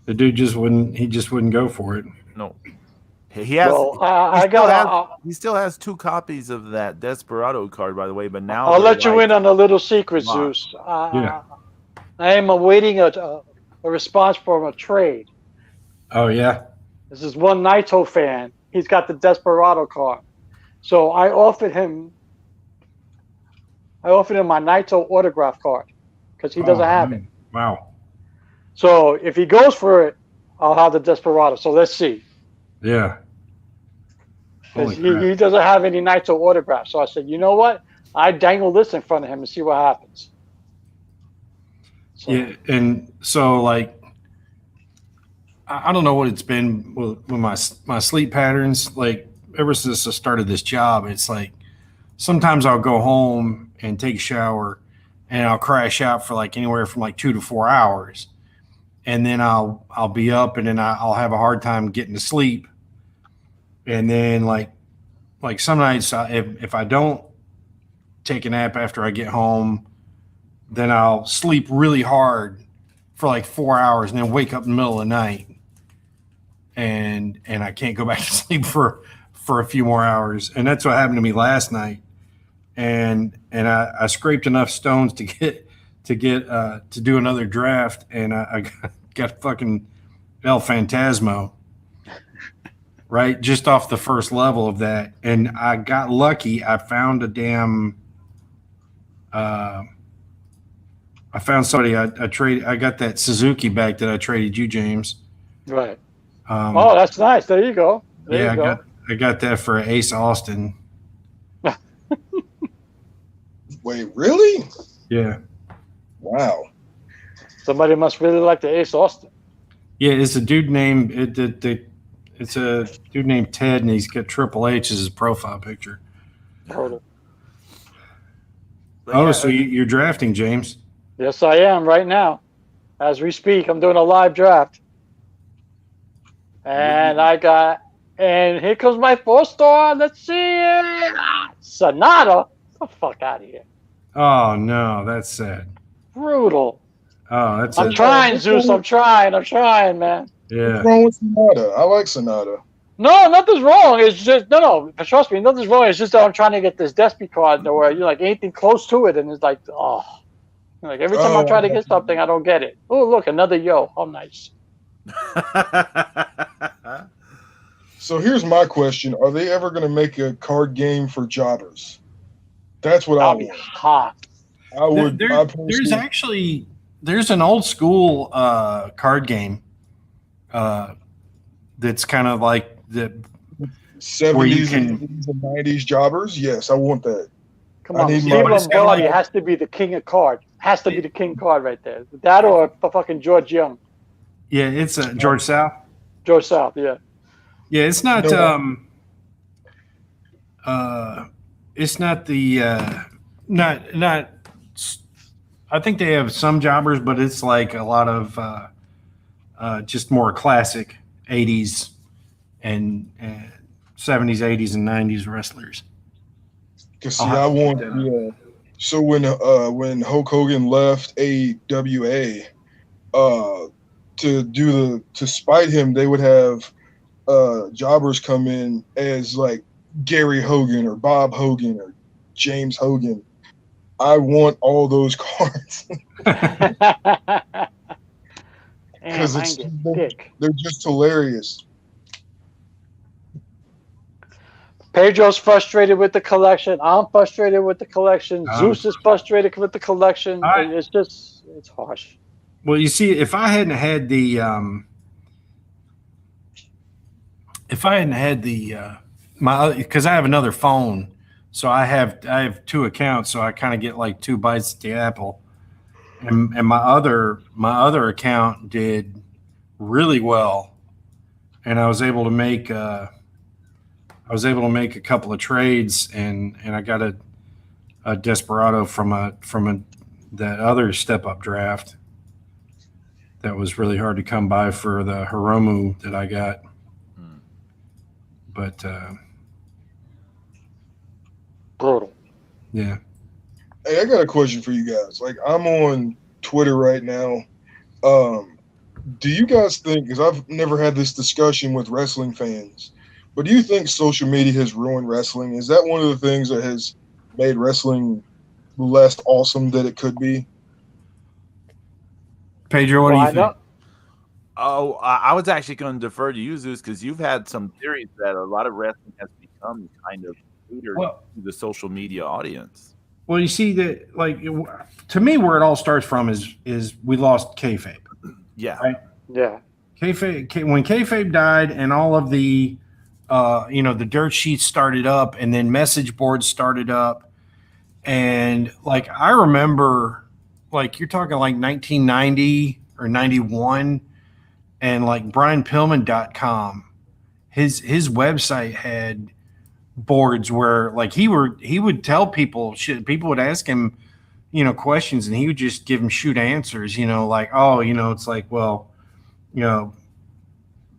The dude just wouldn't go for it. No. He has. Well, he still has 2 copies of that Desperado card, by the way. But now I'll let you in on a little secret, Zeus. I am awaiting a response from a trade. Oh yeah. This is one Naito fan. He's got the Desperado card, so I offered him my Naito autograph card because he doesn't have it. Wow. So if he goes for it, I'll have the Desperado. So let's see. Yeah. He doesn't have any Naito autographs. So I said, you know what? I dangle this in front of him and see what happens. So. Yeah, and so like I don't know what it's been with my sleep patterns. Like ever since I started this job, it's like sometimes I'll go home and take a shower and I'll crash out for like anywhere from like 2 to 4 hours. And then I'll be up and then I'll have a hard time getting to sleep. And then like some nights if I don't take a nap after I get home, then I'll sleep really hard for like 4 hours and then wake up in the middle of the night. And I can't go back to sleep for a few more hours. And that's what happened to me last night. And I scraped enough stones to do another draft, and I got fucking El Phantasmo, right, just off the first level of that, and I got lucky. I found a damn I found somebody. I got that Suzuki back that I traded you, James. Right. Um, Oh, that's nice. There you go. There yeah, you go. I got that for Ace Austin. Wait, really? Yeah, Wow. Somebody must really like the Ace Austin. yeah. It's a dude named it's a dude named Ted, and he's got Triple H as his profile picture. Total. But Oh, yeah, so you're drafting, James? Yes, I am right now. As we speak, I'm doing a live draft. And and here comes my 4-star. Let's see it. Sonata. Get the fuck out of here. Oh no, that's sad. Brutal. Oh, that's I'm trying, Zeus. I'm trying, man. yeah. What's wrong with Sonata? I like Sonata. No, nothing's wrong. It's just no. Trust me, nothing's wrong. It's just that I'm trying to get this Despy card where you're like anything close to it, and it's like, oh, like every time I try to get something, I don't get it. Oh, look, another yo. How nice. So here's my question: are they ever going to make a card game for jobbers? That's what I That'll be want. hot. I would. I There's an old school card game that's kind of like the 70s can- and 80s and 90s jobbers. Yes, I want that. Come I on, need Steve my- it's kinda Lombardi like- has to be the king of card. Has to be the king card right there. That or fucking George Young, yeah, it's a George South. George South. Yeah. Yeah, it's not No. it's not the not I think they have some jobbers, but it's like a lot of just more classic 80s and 70s, 80s, and 90s wrestlers. Because see, I'll have I to want. check that out. Yeah. So when Hulk Hogan left AWA, to spite him, they would have jobbers come in as like Gary Hogan or Bob Hogan or James Hogan. I want all those cards Damn, because I ain't getting dick. they're just hilarious. Pedro's frustrated with the collection. I'm frustrated with the collection. Um, Zeus is frustrated with the collection. It's harsh. Well, you see, if I hadn't had the my because I have another phone, so I have two accounts, so I kind of get like two bites at the apple. And my other account did really well, and I was able to make a couple of trades, and I got a Desperado from that other step up draft that was really hard to come by for the Hiromu that I got. But Brutal. yeah. Hey, I got a question for you guys. Like, I'm on Twitter right now. Do you guys think, because I've never had this discussion with wrestling fans, but do you think social media has ruined wrestling? Is that one of the things that has made wrestling less awesome than it could be? Pedro, what do you think? Oh, I was actually going to defer to you, Zeus, because you've had some theories that a lot of wrestling has become kind of catered to the social media audience. Well, you see that, like, to me, where it all starts from is we lost kayfabe. Yeah. Right? Yeah. Kayfabe, when kayfabe died, and all of the, the dirt sheets started up, and then message boards started up, and like I remember, like you're talking like 1990 or 91, and like BrianPillman.com, his website had boards where like he would tell people shit. People would ask him, questions, and he would just give them shoot answers. Like, oh, it's like, well,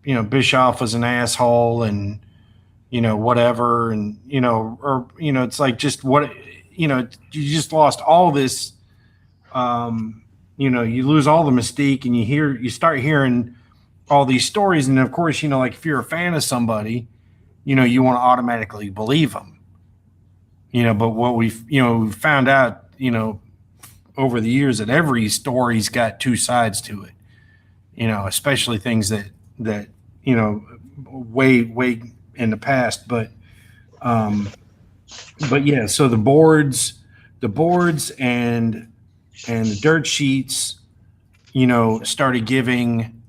Bischoff was an asshole, and whatever, and or it's like just what you just lost all this. You lose all the mystique, and you start hearing all these stories, and of course, like if you're a fan of somebody, you want to automatically believe them. But what we've found out, over the years, that every story's got two sides to it. Especially things that way in the past, but yeah. So the boards and and the dirt sheets, you know, started giving,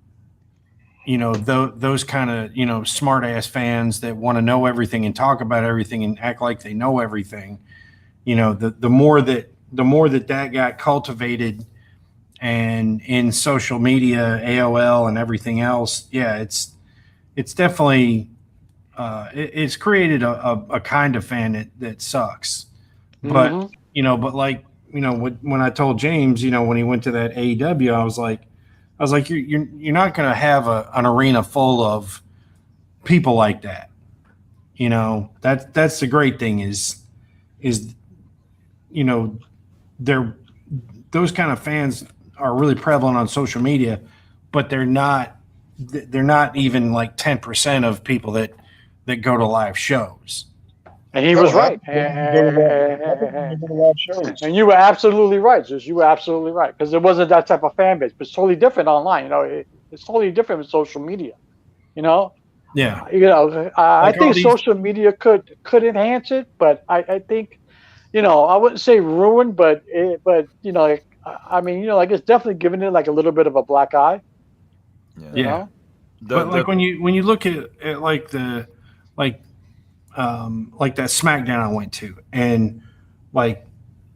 you know, those kind of, you know, smart ass fans that want to know everything and talk about everything and act like they know everything. You know, the more that got cultivated, and in social media, AOL and everything else, yeah, it's definitely it's created a kind of fan that sucks. But you know, but like, you know, when I told James, you know, when he went to that AEW, I was like, you're not going to have an arena full of people like that. You know, that's the great thing is you know, they're those kind of fans are really prevalent on social media, but they're not even like 10% of people that go to live shows. And he No, was right. I go to live shows. And you were absolutely right. Just you were absolutely right because it wasn't that type of fan base. But it's totally different online. You know, it's totally different with social media. You know, Yeah. you know, I Like all think these- social media could enhance it, but I think, you know, I wouldn't say ruin, but you know, like, I mean, you know, like it's definitely giving it like a little bit of a black eye. You Yeah. know? But like when you look at like the like that SmackDown I went to, and like,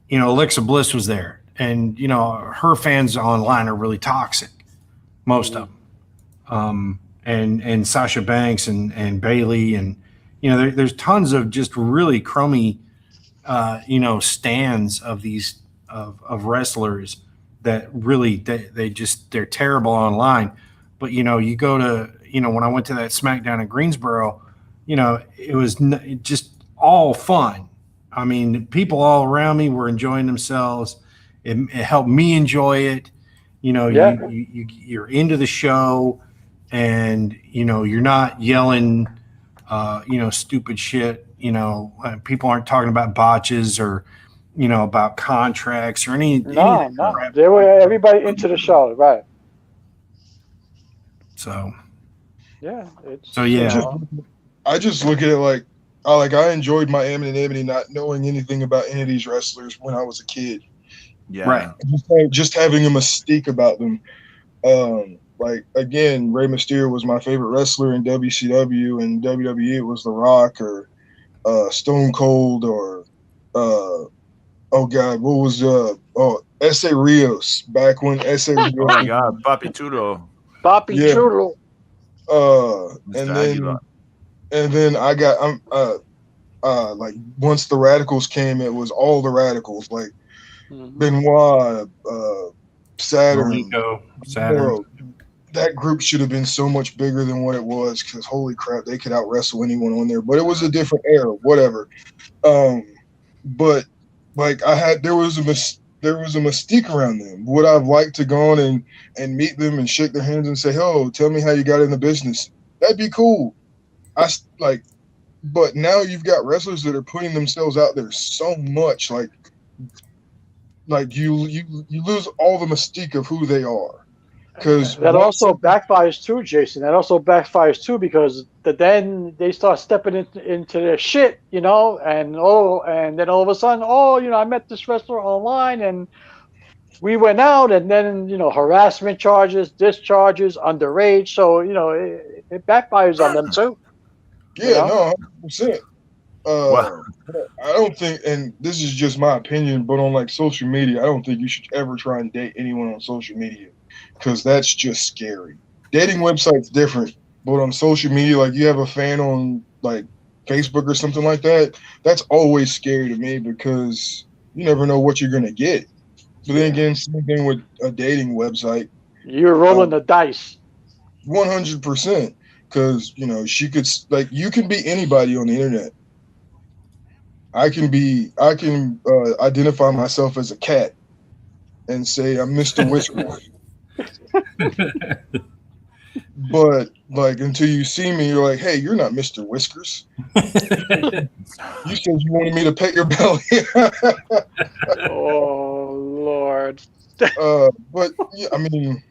you know, Alexa Bliss was there, and you know, her fans online are really toxic, most of them, and Sasha Banks and Bailey, and you know, there's tons of just really crummy, you know, stands of these of wrestlers that really they're terrible online. But you know, you go to, you know, when I went to that SmackDown in Greensboro, you know, it was just all fun. I mean, people all around me were enjoying themselves. It helped me enjoy it. You know, Yeah. you're into the show, and you know, you're not yelling, you know, stupid shit. You know, people aren't talking about botches or, you know, about contracts or any No, of that no, crap. they were everybody into the show, right? So Yeah, it's yeah. I just look at it like I enjoyed my anonymity, not knowing anything about any of these wrestlers when I was a kid. yeah. Right. Just having a mystique about them. Like again, Rey Mysterio was my favorite wrestler in WCW, and WWE it was The Rock or Stone Cold or oh god, what was S.A. Rios back when S.A. Rios. Oh my God, Papi Chulo, Bobby Yeah. Chulo. And Mr. Aguilar. then I got like once the Radicals came, it was all the Radicals like Benoit, Saturn, Malenko, Saturn. Moro. That group should have been so much bigger than what it was because holy crap, they could out wrestle anyone on there. But it was a different era, whatever. But like there was a mystique around them. Would I've liked to go on and meet them and shake their hands and say, "Oh, tell me how you got in the business"? That'd be cool. But now you've got wrestlers that are putting themselves out there so much, like you lose all the mystique of who they are. Because that also backfires too, Jason. That also backfires too because then they start stepping into their shit, you know, and then all of a sudden, you know, I met this wrestler online and we went out, and then you know, harassment charges, discharges, underage. So you know, it backfires on them too. Yeah, You know? no, 100%. Wow. I don't think, and this is just my opinion, but on like social media, I don't think you should ever try and date anyone on social media because that's just scary. Dating websites different, but on social media, like you have a fan on like Facebook or something like that, that's always scary to me because you never know what you're gonna get. But then again, same thing with a dating website. You're rolling the dice. 100%, because you know you can be anybody on the internet. I can identify myself as a cat and say I'm Mr. Whiskers. But like until you see me, you're like, hey, you're not Mr. Whiskers. You said you wanted me to pet your belly. Oh Lord. But yeah, I mean,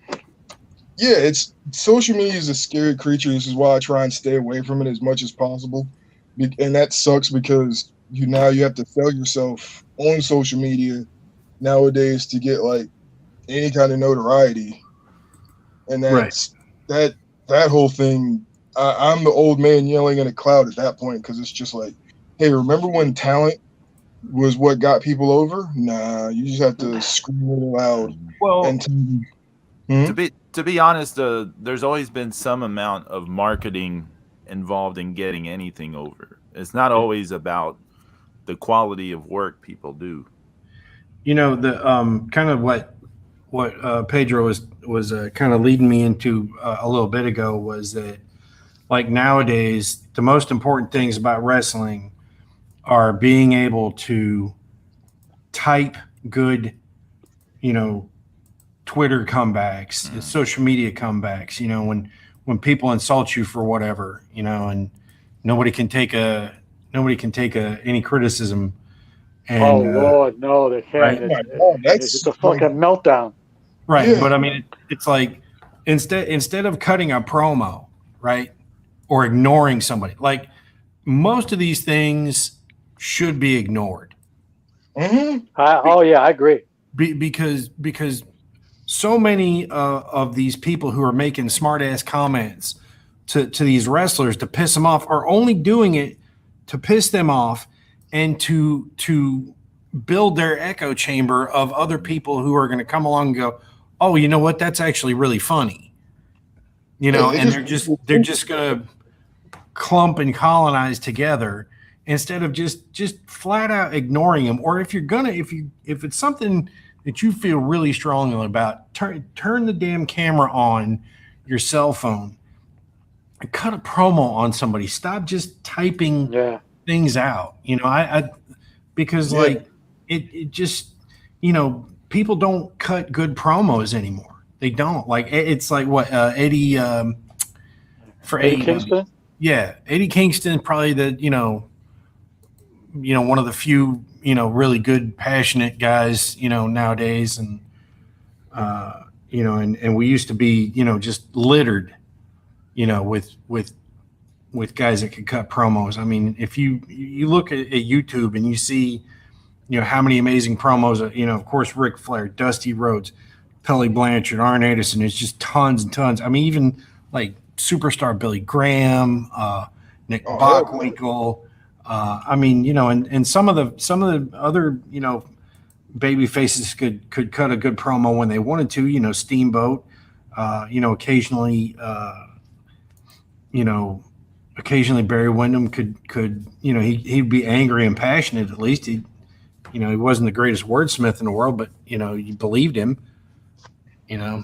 yeah, it's social media is a scary creature. This is why I try and stay away from it as much as possible. And that sucks because you have to sell yourself on social media nowadays to get like any kind of notoriety, and Right. that whole thing. I'm the old man yelling in a cloud at that point because it's just like, hey, remember when talent was what got people over? Nah, you just have to scream really loud Well, and tell them, hmm? To be honest, there's always been some amount of marketing involved in getting anything over. It's not always about the quality of work people do. the kind of what Pedro was kind of leading me into a little bit ago was that like nowadays the most important things about wrestling are being able to type good, you know, Twitter comebacks, social media comebacks. When people insult you for whatever, and nobody can take a any criticism. Oh And Lord, no, they right, can't. Oh my God, It's that's a like, fucking meltdown. right. yeah. But I mean, it's like instead of cutting a promo, right, or ignoring somebody, like most of these things should be ignored Mm-hmm. Oh yeah, I agree. because so many of these people who are making smart ass comments to these wrestlers to piss them off are only doing it to piss them off and to build their echo chamber of other people who are going to come along and go, oh, you know what, that's actually really funny, Yeah, they and just they're just going to clump and colonize together instead of just flat out ignoring them. Or if you're gonna if it's something that you feel really strongly about, turn the damn camera on your cell phone and cut a promo on somebody. Stop just typing Yeah. things out. I because yeah. like it just people don't cut good promos anymore. They don't. Like it's like what Eddie for Eddie AEW. Kingston. Yeah, Eddie Kingston probably the one of the few really good passionate guys nowadays, and we used to be just littered with guys that could cut promos. I mean, if you look at YouTube and you see how many amazing promos, of course Ric Flair, Dusty Rhodes, Pelly Blanchard, Arn Anderson. It's just tons and tons. I mean, even like superstar Billy Graham, Nick Oh hell yeah. Bockwinkel. I mean, and some of the other baby faces could cut a good promo when they wanted to. Steamboat. Occasionally, you know, occasionally Barry Windham could he'd be angry and passionate. At least he wasn't the greatest wordsmith in the world, but you believed him. Yeah,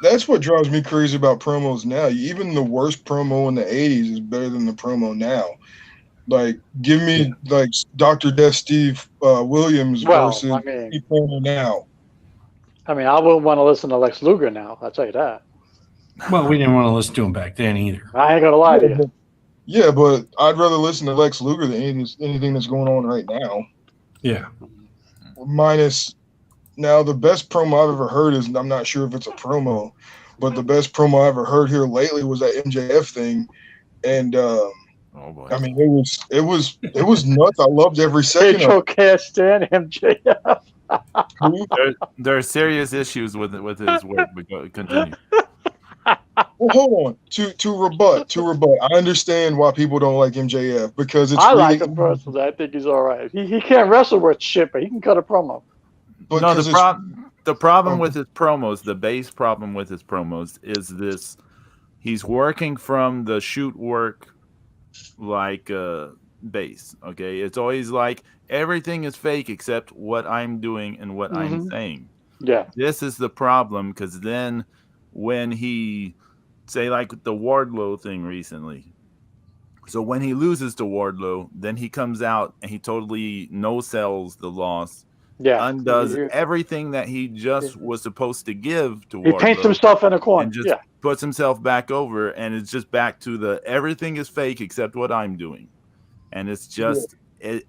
that's what drives me crazy about promos now. Even the worst promo in the '80s is better than the promo now. Like, give Yeah. me like Dr. Death Steve Williams Well, versus Steve promo now. I mean, I wouldn't want to listen to Lex Luger now. I'll tell you that. Well, we didn't want to listen to him back then either. I ain't gonna lie to Yeah, you. but, yeah, but I'd rather listen to Lex Luger than anything that's going on right now. Yeah. Minus now the best promo I've ever heard is, I'm not sure if it's a promo, but the best promo I ever heard here lately was that MJF thing, and Oh boy. I mean it was nuts. I loved every second of Pedro cashed in MJF. it. There are serious issues with his work. But continue. Well, hold on. To rebut, I understand why people don't like MJF because it's I really like him personally. I think he's all right. He can't wrestle worth shit, but he can cut a promo. No, because the problem Oh. with his promos, the base problem with his promos is this: he's working from the shoot work like base. Okay, it's always like everything is fake except what I'm doing and what I'm Mhm. saying. Yeah. This is the problem because then when he say like the Wardlow thing recently. So when he loses to Wardlow, then he comes out and he totally no sells the loss, Yeah. undoes everything that he just was supposed to give to He paints Wardlow, himself in a corner. and just Yeah. puts himself back over, and it's just back to the everything is fake except what I'm doing, and it's just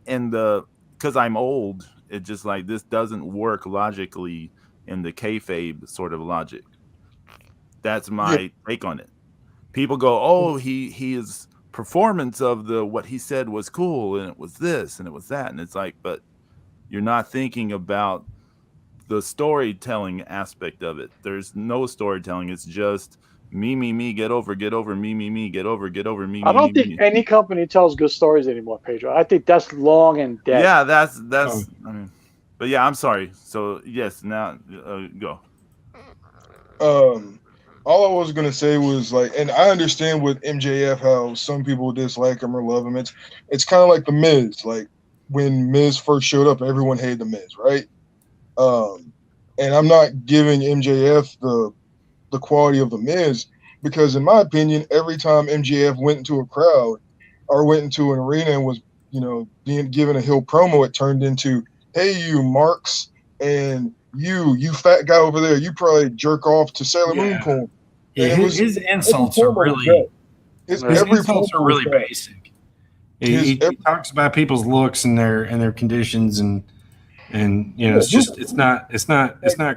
in the because I'm old, it's just like this doesn't work logically in the kayfabe sort of logic. That's yeah, my take on it. People go, "Oh, his performance of the what he said was cool, and it was this, and it was that," and it's like, but you're not thinking about the storytelling aspect of it. There's no storytelling. It's just me, get over, me, get over, me, I don't think me. any company tells good stories anymore, Pedro. I think that's long and dead. Yeah, that's. Oh. I mean, but yeah, I'm sorry. So yes, now go. All I was gonna say was like, and I understand with MJF how some people dislike him or love him. It's kind of like the Miz. Like when Miz first showed up, everyone hated the Miz, right? And I'm not giving MJF the quality of the Miz because, in my opinion, every time MJF went into a crowd or went into an arena and was, being given a heel promo, it turned into, "Hey, you Marks, and you fat guy over there, you probably jerk off to Sailor Moon porn." Yeah, And it was his insults are really his his every insults are promo was really that. basic. He talks about people's looks and their conditions and it's just it's not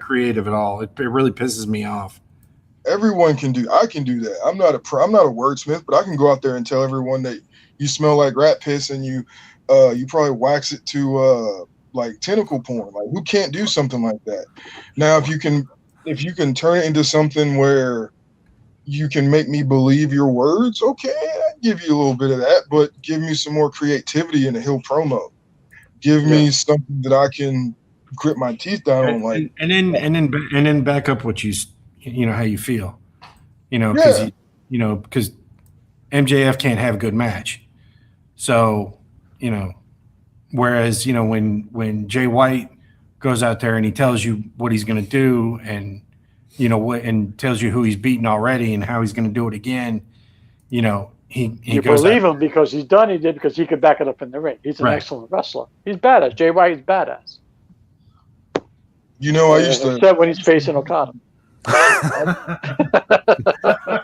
creative at all. It really pisses me off. Everyone can do. I can do that. I'm not a wordsmith, but I can go out there and tell everyone that you smell like rat piss and you probably wax it to like tentacle porn. Like who can't do something like that? Now, if you can turn it into something where you can make me believe your words, okay, I give you a little bit of that, but give me some more creativity in a Hill promo. Give me something that I can grit my teeth down on, like, and then back up what how you feel, because because MJF can't have a good match, so whereas when Jay White goes out there and he tells you what he's going to do and and tells you who he's beaten already and how he's going to do it again, he you goes believe out, him because he did because he could back it up in the ring. He's an excellent wrestler. He's badass. Jay White is badass. I used to. Except when he's facing Okada.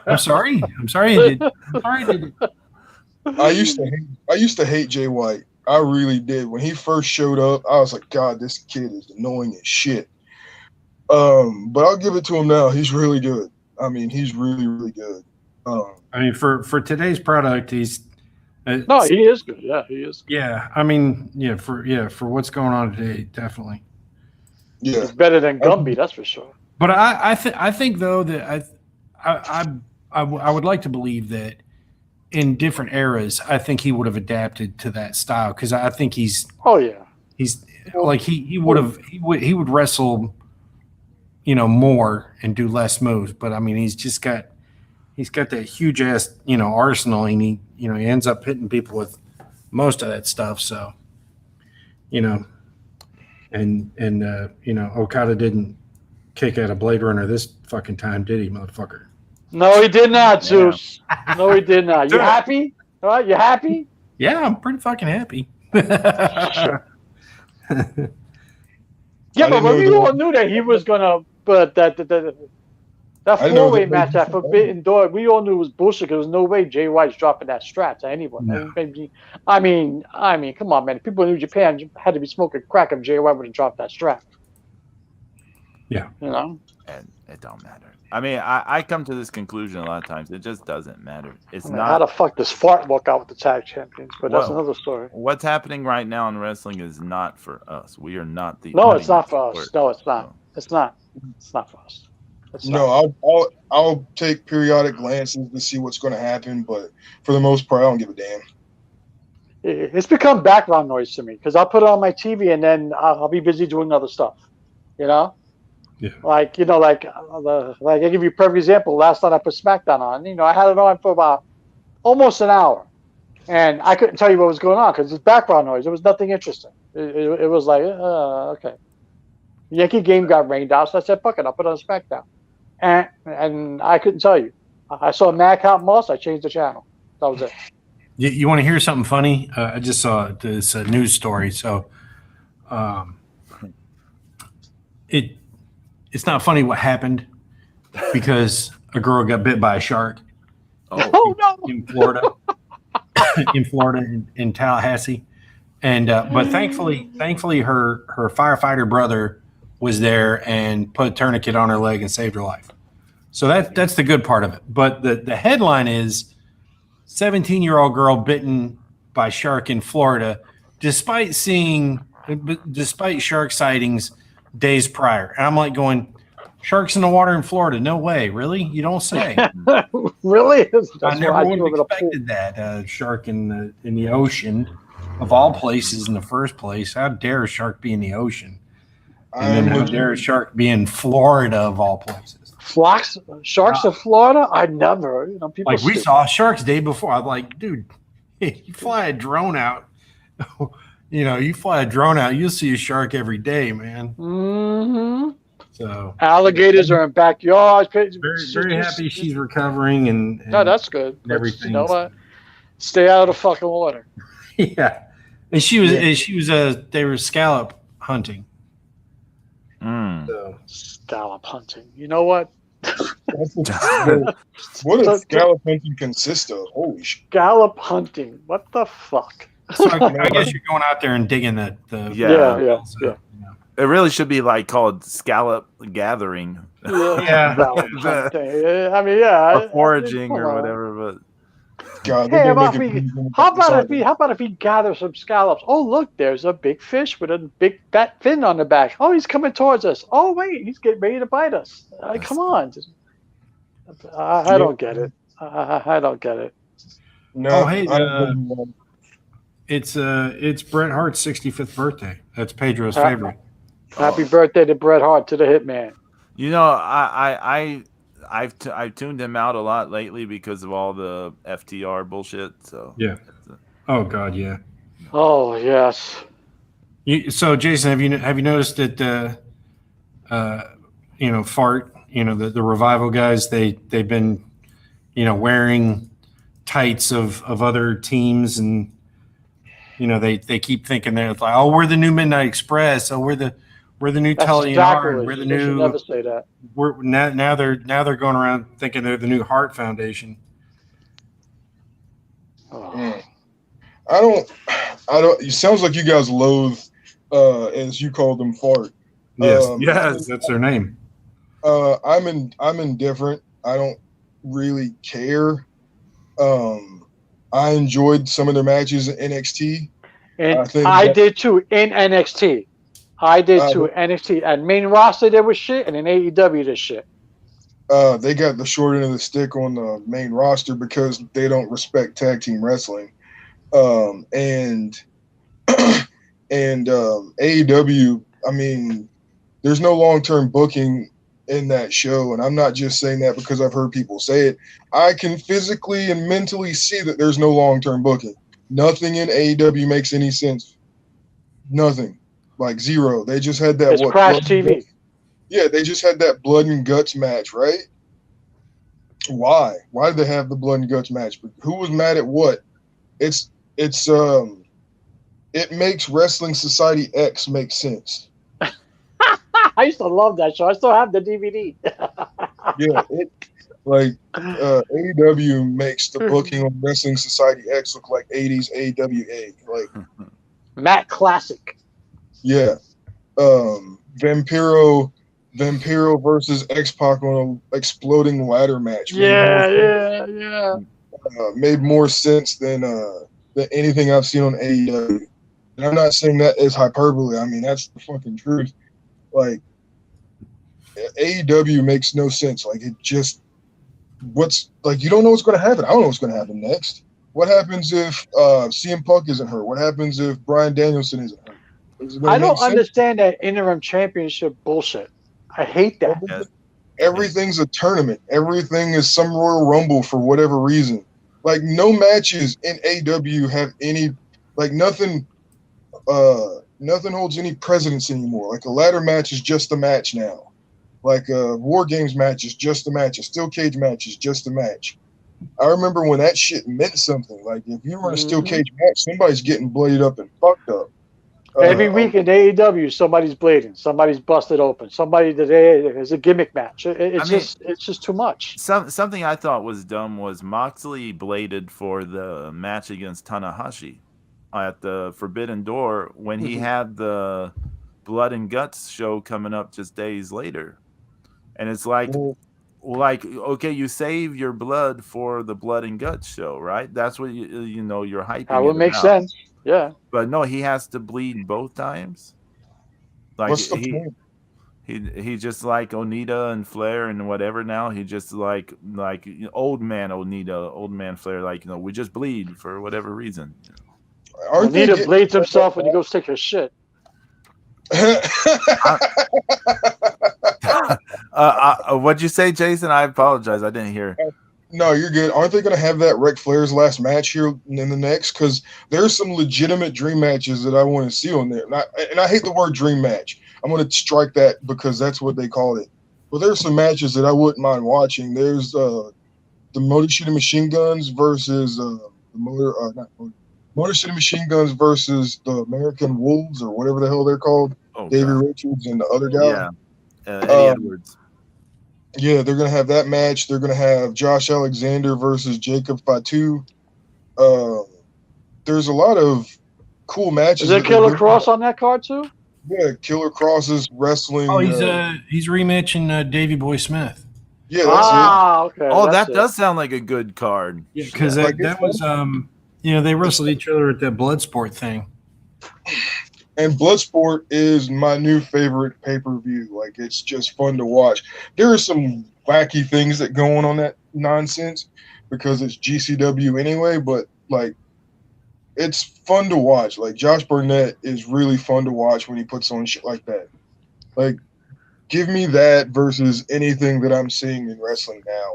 I'm sorry. I used to hate Jay White. I really did. When he first showed up, I was like, God, this kid is annoying as shit. But I'll give it to him now. He's really good. I mean, he's really, really good. I mean, for today's product, he's no, he is good. Yeah, he is good. Yeah, I mean, for what's going on today, definitely. Yeah, he's better than Gumby, that's for sure. But I think though that I would like to believe that in different eras, I think he would have adapted to that style because I think he's like he would wrestle, more and do less moves. But I mean, he's got that huge ass arsenal, and he ends up hitting people with most of that stuff. So, and Okada didn't kick out a Blade Runner this fucking time, did he, motherfucker? No, he did not, Zeus. No, he did not. You happy? All right, you happy? Yeah, I'm pretty fucking happy. Sure. Yeah, but we all knew that he was gonna. But that four-way match at Forbidden Door, we all knew it was bullshit. There was no way Jay White's dropping that strap to anyone. No. I mean, come on, man. People in New Japan had to be smoking crack if Jay White would have dropped that strap. Yeah. And it don't matter. I mean, I come to this conclusion a lot of times. It just doesn't matter. It's not. How the fuck does Fart walk out with the tag champions? But that's another story. What's happening right now in wrestling is not for us. We are not the. No, it's not for us. No, it's not. It's not. It's not for us. I'll take periodic glances to see what's going to happen, but for the most part, I don't give a damn. It's become background noise to me because I'll put it on my TV and then I'll be busy doing other stuff. Yeah. Like I give you a perfect example. Last night I put SmackDown on. I had it on for about almost an hour, and I couldn't tell you what was going on because it's background noise. There was nothing interesting. It was like, okay. Yankee game got rained out, so I said, "Fuck it, I'll put it on SmackDown," and I couldn't tell you. I saw Mad Count Moss. I changed the channel. That was it. You want to hear something funny? I just saw this news story. So, it's not funny what happened because a girl got bit by a shark. Oh no! In Florida, in Tallahassee, and but thankfully her firefighter brother was there and put a tourniquet on her leg and saved her life. So that's the good part of it. But the headline is 17-year-old girl bitten by shark in Florida, despite shark sightings days prior. And I'm like going, sharks in the water in Florida? No way. Really? You don't say. Really? That's I never why would threw have him in a pool. expected that. Shark in the ocean, of all places in the first place. How dare a shark be in the ocean? And then how dare a shark be in Florida, of all places? Sharks in Florida? I never. People Like we saw sharks day before. I'm like, dude, you fly a drone out. You fly a drone out, you'll see a shark every day, man. Mm-hmm. So alligators are in backyards. very happy she's recovering and No, that's good. But everything. you know what? Stay out of the fucking water. Yeah. And they were scallop hunting. So. Scallop hunting. You know what? What does scallop hunting consist of? Holy shit. Scallop hunting. What the fuck? So I guess you're going out there and digging the yeah. It really should be like called scallop gathering. Yeah. I mean, yeah. Or foraging or whatever, but God, hey, how about if he gathers some scallops? Oh, look, there's a big fish with a big fat fin on the back. Oh, he's coming towards us. Oh, wait, he's getting ready to bite us. Come on. I don't get it. I don't get it. No, oh, hey, it's Bret Hart's 65th birthday. That's Pedro's favorite. Happy birthday to Bret Hart, to the Hitman. I've tuned him out a lot lately because of all the FTR bullshit. So yeah. Oh God, yeah. Oh yes. So Jason, have you noticed that Fart, the Revival guys, they've been wearing tights of other teams, and they keep thinking they're like, oh, we're the new Midnight Express, oh, we're the new Tully and Art, we're the new. Should never say that. Now they're going around thinking they're the new Hart Foundation. Oh. I don't. It sounds like you guys loathe, as you call them, Fart. Yes, that's their name. I'm indifferent. I don't really care. I enjoyed some of their matches in NXT. And I did too in NXT. I did too in NXT. And main roster there was shit, and in AEW there's shit. They got the short end of the stick on the main roster because they don't respect tag team wrestling. And AEW, I mean, there's no long-term booking in that show, and I'm not just saying that because I've heard people say it. I can physically and mentally see that there's no long-term booking. Nothing in AEW makes any sense. Nothing. Like zero. They just had that. It's Crash TV. Yeah, they just had that blood and guts match, right? Why? Why did they have the blood and guts match? Who was mad at what? It makes Wrestling Society X make sense. I used to love that show. I still have the DVD. Yeah, AEW makes the booking on Wrestling Society X look like 80s AWA. Like Matt Classic. Yeah. Vampiro versus X-Pac on an exploding ladder match. Yeah. Made more sense than anything I've seen on AEW. And I'm not saying that is hyperbole. I mean, that's the fucking truth. Like, AEW makes no sense. Like, you don't know what's going to happen. I don't know what's going to happen next. What happens if CM Punk isn't hurt? What happens if Bryan Danielson isn't hurt? I don't understand that interim championship bullshit. I hate that. Everything's a tournament. Everything is some Royal Rumble for whatever reason. Like, no matches in AEW have any, like, nothing holds any precedence anymore. Like, a ladder match is just a match now. Like, a War Games match is just a match. A steel cage match is just a match. I remember when that shit meant something. Like, if you were in a steel cage match, somebody's getting bloodied up and fucked up. Every week in AEW, somebody's bleeding, somebody's busted open, somebody today is a gimmick match. It's just too much. Something I thought was dumb was Moxley bladed for the match against Tanahashi at the Forbidden Door when he had the Blood and Guts show coming up just days later, and it's like, okay, you save your blood for the Blood and Guts show, right? That's what you're hyping. That would make sense. Yeah, but no, he has to bleed both times. Like, what's the point? he just like Onita and Flair and whatever. Now he just like old man Onita, old man Flair. Like we just bleed for whatever reason. Aren't they Anita getting blades himself when he goes take a shit. What'd you say, Jason? I apologize. I didn't hear. No, you're good. Aren't they going to have that Ric Flair's last match here in the next? Because there's some legitimate dream matches that I want to see on there. And I hate the word dream match. I'm going to strike that because that's what they called it. But there's some matches that I wouldn't mind watching. There's the Motor City Machine Guns versus Motor City Machine Guns versus the American Wolves or whatever the hell they're called. Oh, Davey God. Richards and the other guy. Yeah, Eddie Edwards. Yeah, they're going to have that match. They're going to have Josh Alexander versus Jacob Fatu. There's a lot of cool matches. Is there Killer Cross on that card too? Yeah, Killer Cross is wrestling. Oh, he's rematching Davey Boy Smith. Yeah, that's okay. Oh, that does sound like a good card. Yeah, because Like that was they wrestled each other at that Bloodsport thing. And Bloodsport is my new favorite pay-per-view. Like, it's just fun to watch. There are some wacky things that go on that nonsense because it's GCW anyway, but, like, it's fun to watch. Like, Josh Burnett is really fun to watch when he puts on shit like that. Like, give me that versus anything that I'm seeing in wrestling now.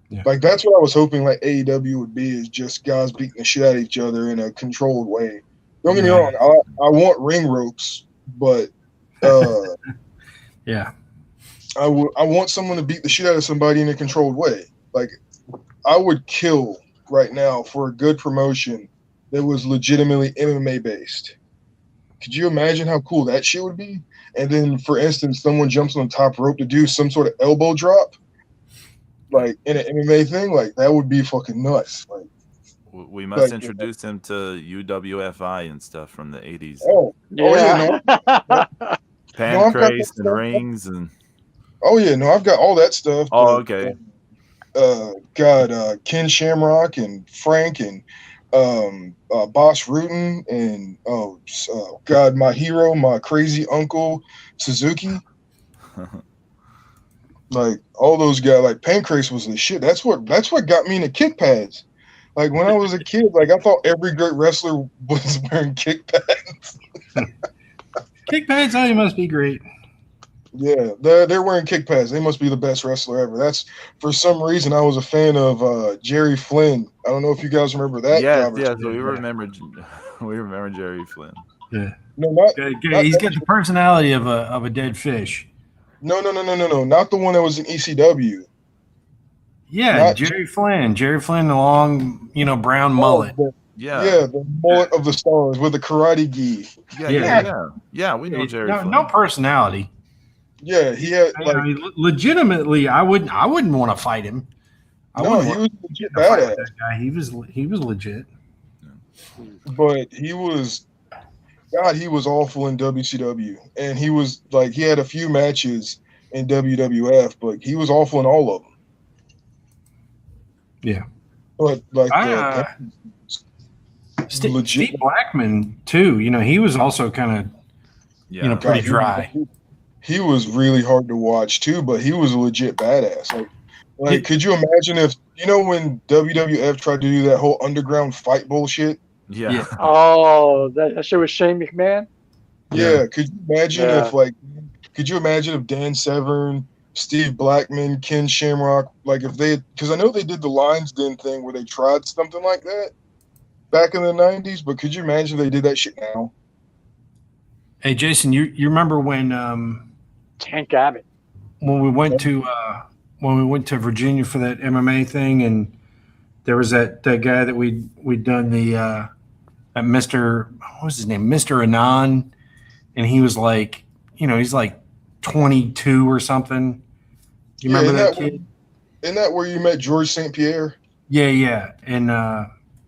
Yeah. Like, that's what I was hoping, like, AEW would be, is just guys beating the shit out of each other in a controlled way. Don't get me wrong. I want ring ropes, but yeah, I want someone to beat the shit out of somebody in a controlled way. Like, I would kill right now for a good promotion that was legitimately MMA based. Could you imagine how cool that shit would be? And then, for instance, someone jumps on the top rope to do some sort of elbow drop, like in an MMA thing. Like, that would be fucking nuts. Like, we must introduce him to UWFI and stuff from the 80s. Yeah. Pancrase and rings and. Oh yeah, no, I've got all that stuff. Oh, okay. Got Ken Shamrock and Frank and Boss Rutan and God, my hero, my crazy uncle Suzuki. Like, all those guys. Like, Pancrase was the shit. That's what got me into kick pads. Like, when I was a kid, like, I thought every great wrestler was wearing kick pads. Kick pads, oh, you must be great. Yeah, they're wearing kick pads. They must be the best wrestler ever. That's, for some reason, I was a fan of Jerry Flynn. I don't know if you guys remember that. Yes, we remember Jerry Flynn. Yeah. No, he's got the personality of a dead fish. No, not the one that was in ECW. Yeah, Jerry Flynn, the long, brown mullet. The mullet of the stars with the karate gi. Yeah, we know Jerry Flynn. No personality. Yeah, he had legitimately. I wouldn't want to fight him. He was legit badass. That guy. He was legit. But he was awful in WCW, and he was like, he had a few matches in WWF, but he was awful in all of them. Yeah, but like Steve Blackman too. He was also kind of pretty dry. He was really hard to watch too, but he was a legit badass. Like, could you imagine if when WWF tried to do that whole underground fight bullshit? Yeah. Oh, that shit was Shane McMahon. Yeah. Could you imagine Could you imagine if Dan Severn, Steve Blackman, Ken Shamrock, like if they, because I know they did the Lions Den thing where they tried something like that back in the 90s, but could you imagine if they did that shit now? Hey, Jason, you remember when Tank Abbott, when we went to Virginia for that MMA thing, and there was that guy that we'd done the Mr. what was his name, Mr. Anon, and he was like, he's like 22 or something. You remember that kid? Isn't that where you met George St. Pierre? Yeah, and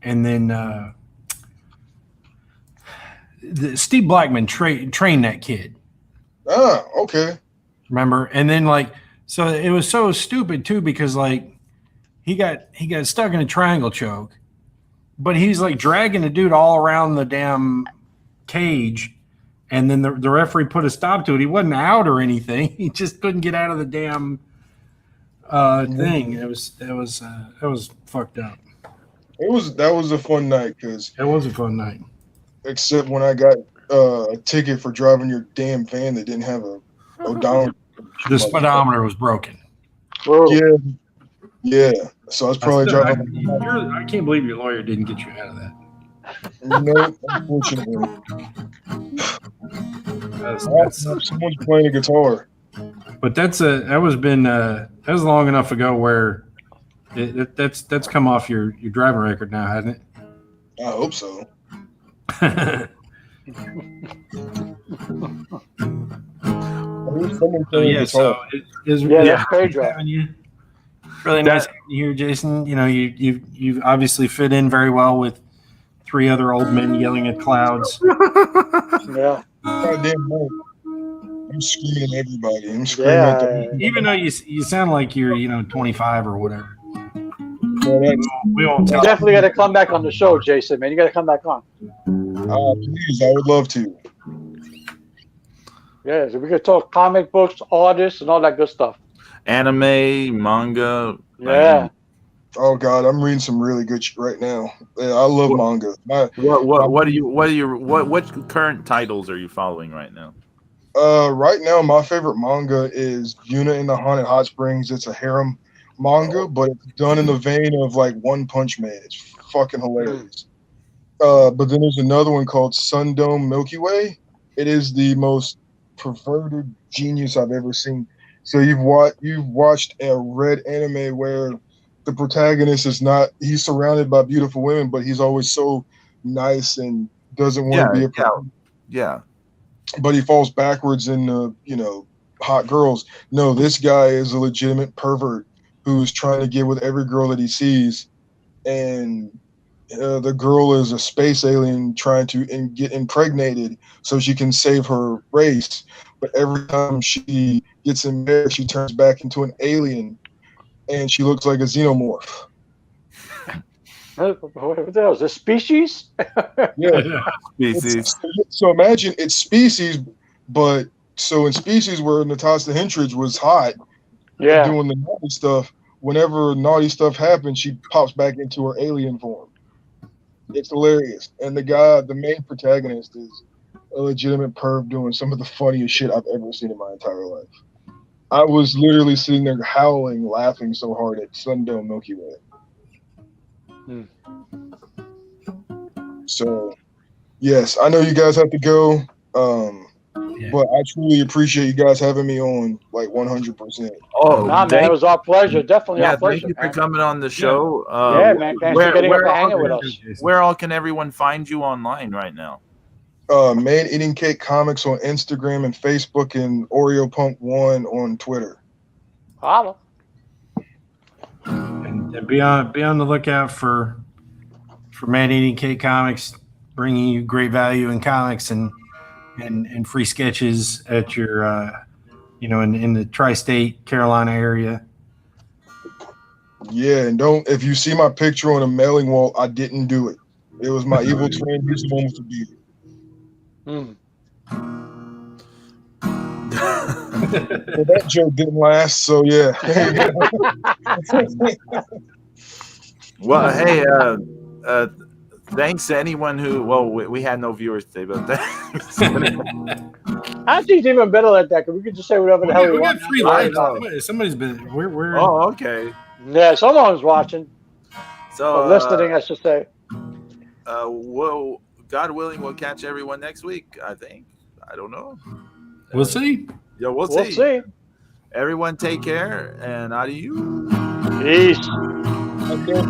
then Steve Blackman trained that kid. Ah, okay. Remember? And then so it was so stupid too, because he got stuck in a triangle choke, but he's like dragging the dude all around the damn cage, and then the referee put a stop to it. He wasn't out or anything. He just couldn't get out of the damn thing. It was fucked up. That was a fun night because It was a fun night. except when I got a ticket for driving your damn van that didn't have a odometer. The speedometer was broken. Yeah, yeah. So I was probably driving. I can't believe your lawyer didn't get you out of that. No, unfortunately. Someone's playing a guitar. But that was long enough ago where that's come off your driving record now, hasn't it? I hope so. That's Pedro. Really nice having you here, Jason. You know, you obviously fit in very well with three other old men yelling at clouds. Yeah. Goddamn right. I'm screaming at everybody. I'm screaming at them. Even though you sound like you're 25 or whatever. We won't tell. You definitely got to come back on the show, Jason. Man, you got to come back on. Please, I would love to. Yeah, so we could talk comic books, artists, and all that good stuff. Anime, manga. Yeah. Oh God, I'm reading some really good shit right now. Yeah, I love manga. What current titles are you following right now? Right now, my favorite manga is Yuna in the Haunted Hot Springs. It's a harem manga, but it's done in the vein of like One Punch Man. It's fucking hilarious. But then there's another one called Sundome Milky Way. It is the most perverted genius I've ever seen. So you've watched a red anime where the protagonist he's surrounded by beautiful women, but he's always so nice and doesn't want to be a yeah. But he falls backwards in hot girls. No, this guy is a legitimate pervert who's trying to get with every girl that he sees, and the girl is a space alien trying to get impregnated so she can save her race. But every time she gets in there, she turns back into an alien, and she looks like a xenomorph. What the hell is this, species? Yeah, species. So imagine it's species, but so in species where Natasha Henstridge was hot, doing the naughty stuff. Whenever naughty stuff happens, she pops back into her alien form. It's hilarious, and the main protagonist, is a legitimate perv doing some of the funniest shit I've ever seen in my entire life. I was literally sitting there howling, laughing so hard at Sundome Milky Way. So, yes, I know you guys have to go, but I truly appreciate you guys having me on, like 100%. Oh, man, it was our pleasure. Definitely our pleasure. Thank you for coming on the show. Man, thanks for getting up and hanging with us. Where all can everyone find you online right now? Man Eating Cake Comics on Instagram and Facebook, and Oreo Punk 1 on Twitter. Holla. And be on the lookout for Man Eating Cake Comics, bringing you great value in comics and free sketches at your in the tri-state Carolina area. Yeah, and if you see my picture on a mailing wall, I didn't do it. It was my evil twin. He's the one with the beard. Well, that joke didn't last, so yeah. Well, hey, thanks to anyone who. Well, we had no viewers today, but thanks. I think it's even better like that because we can just say whatever the hell we want. We got free lives. Somebody's been. We're. Oh, okay. Yeah, someone's watching. So listening, I should say. Well, God willing, we'll catch everyone next week. I think. I don't know. We'll see. Yeah, we'll see. Everyone, take care, and adieu. Peace. Okay,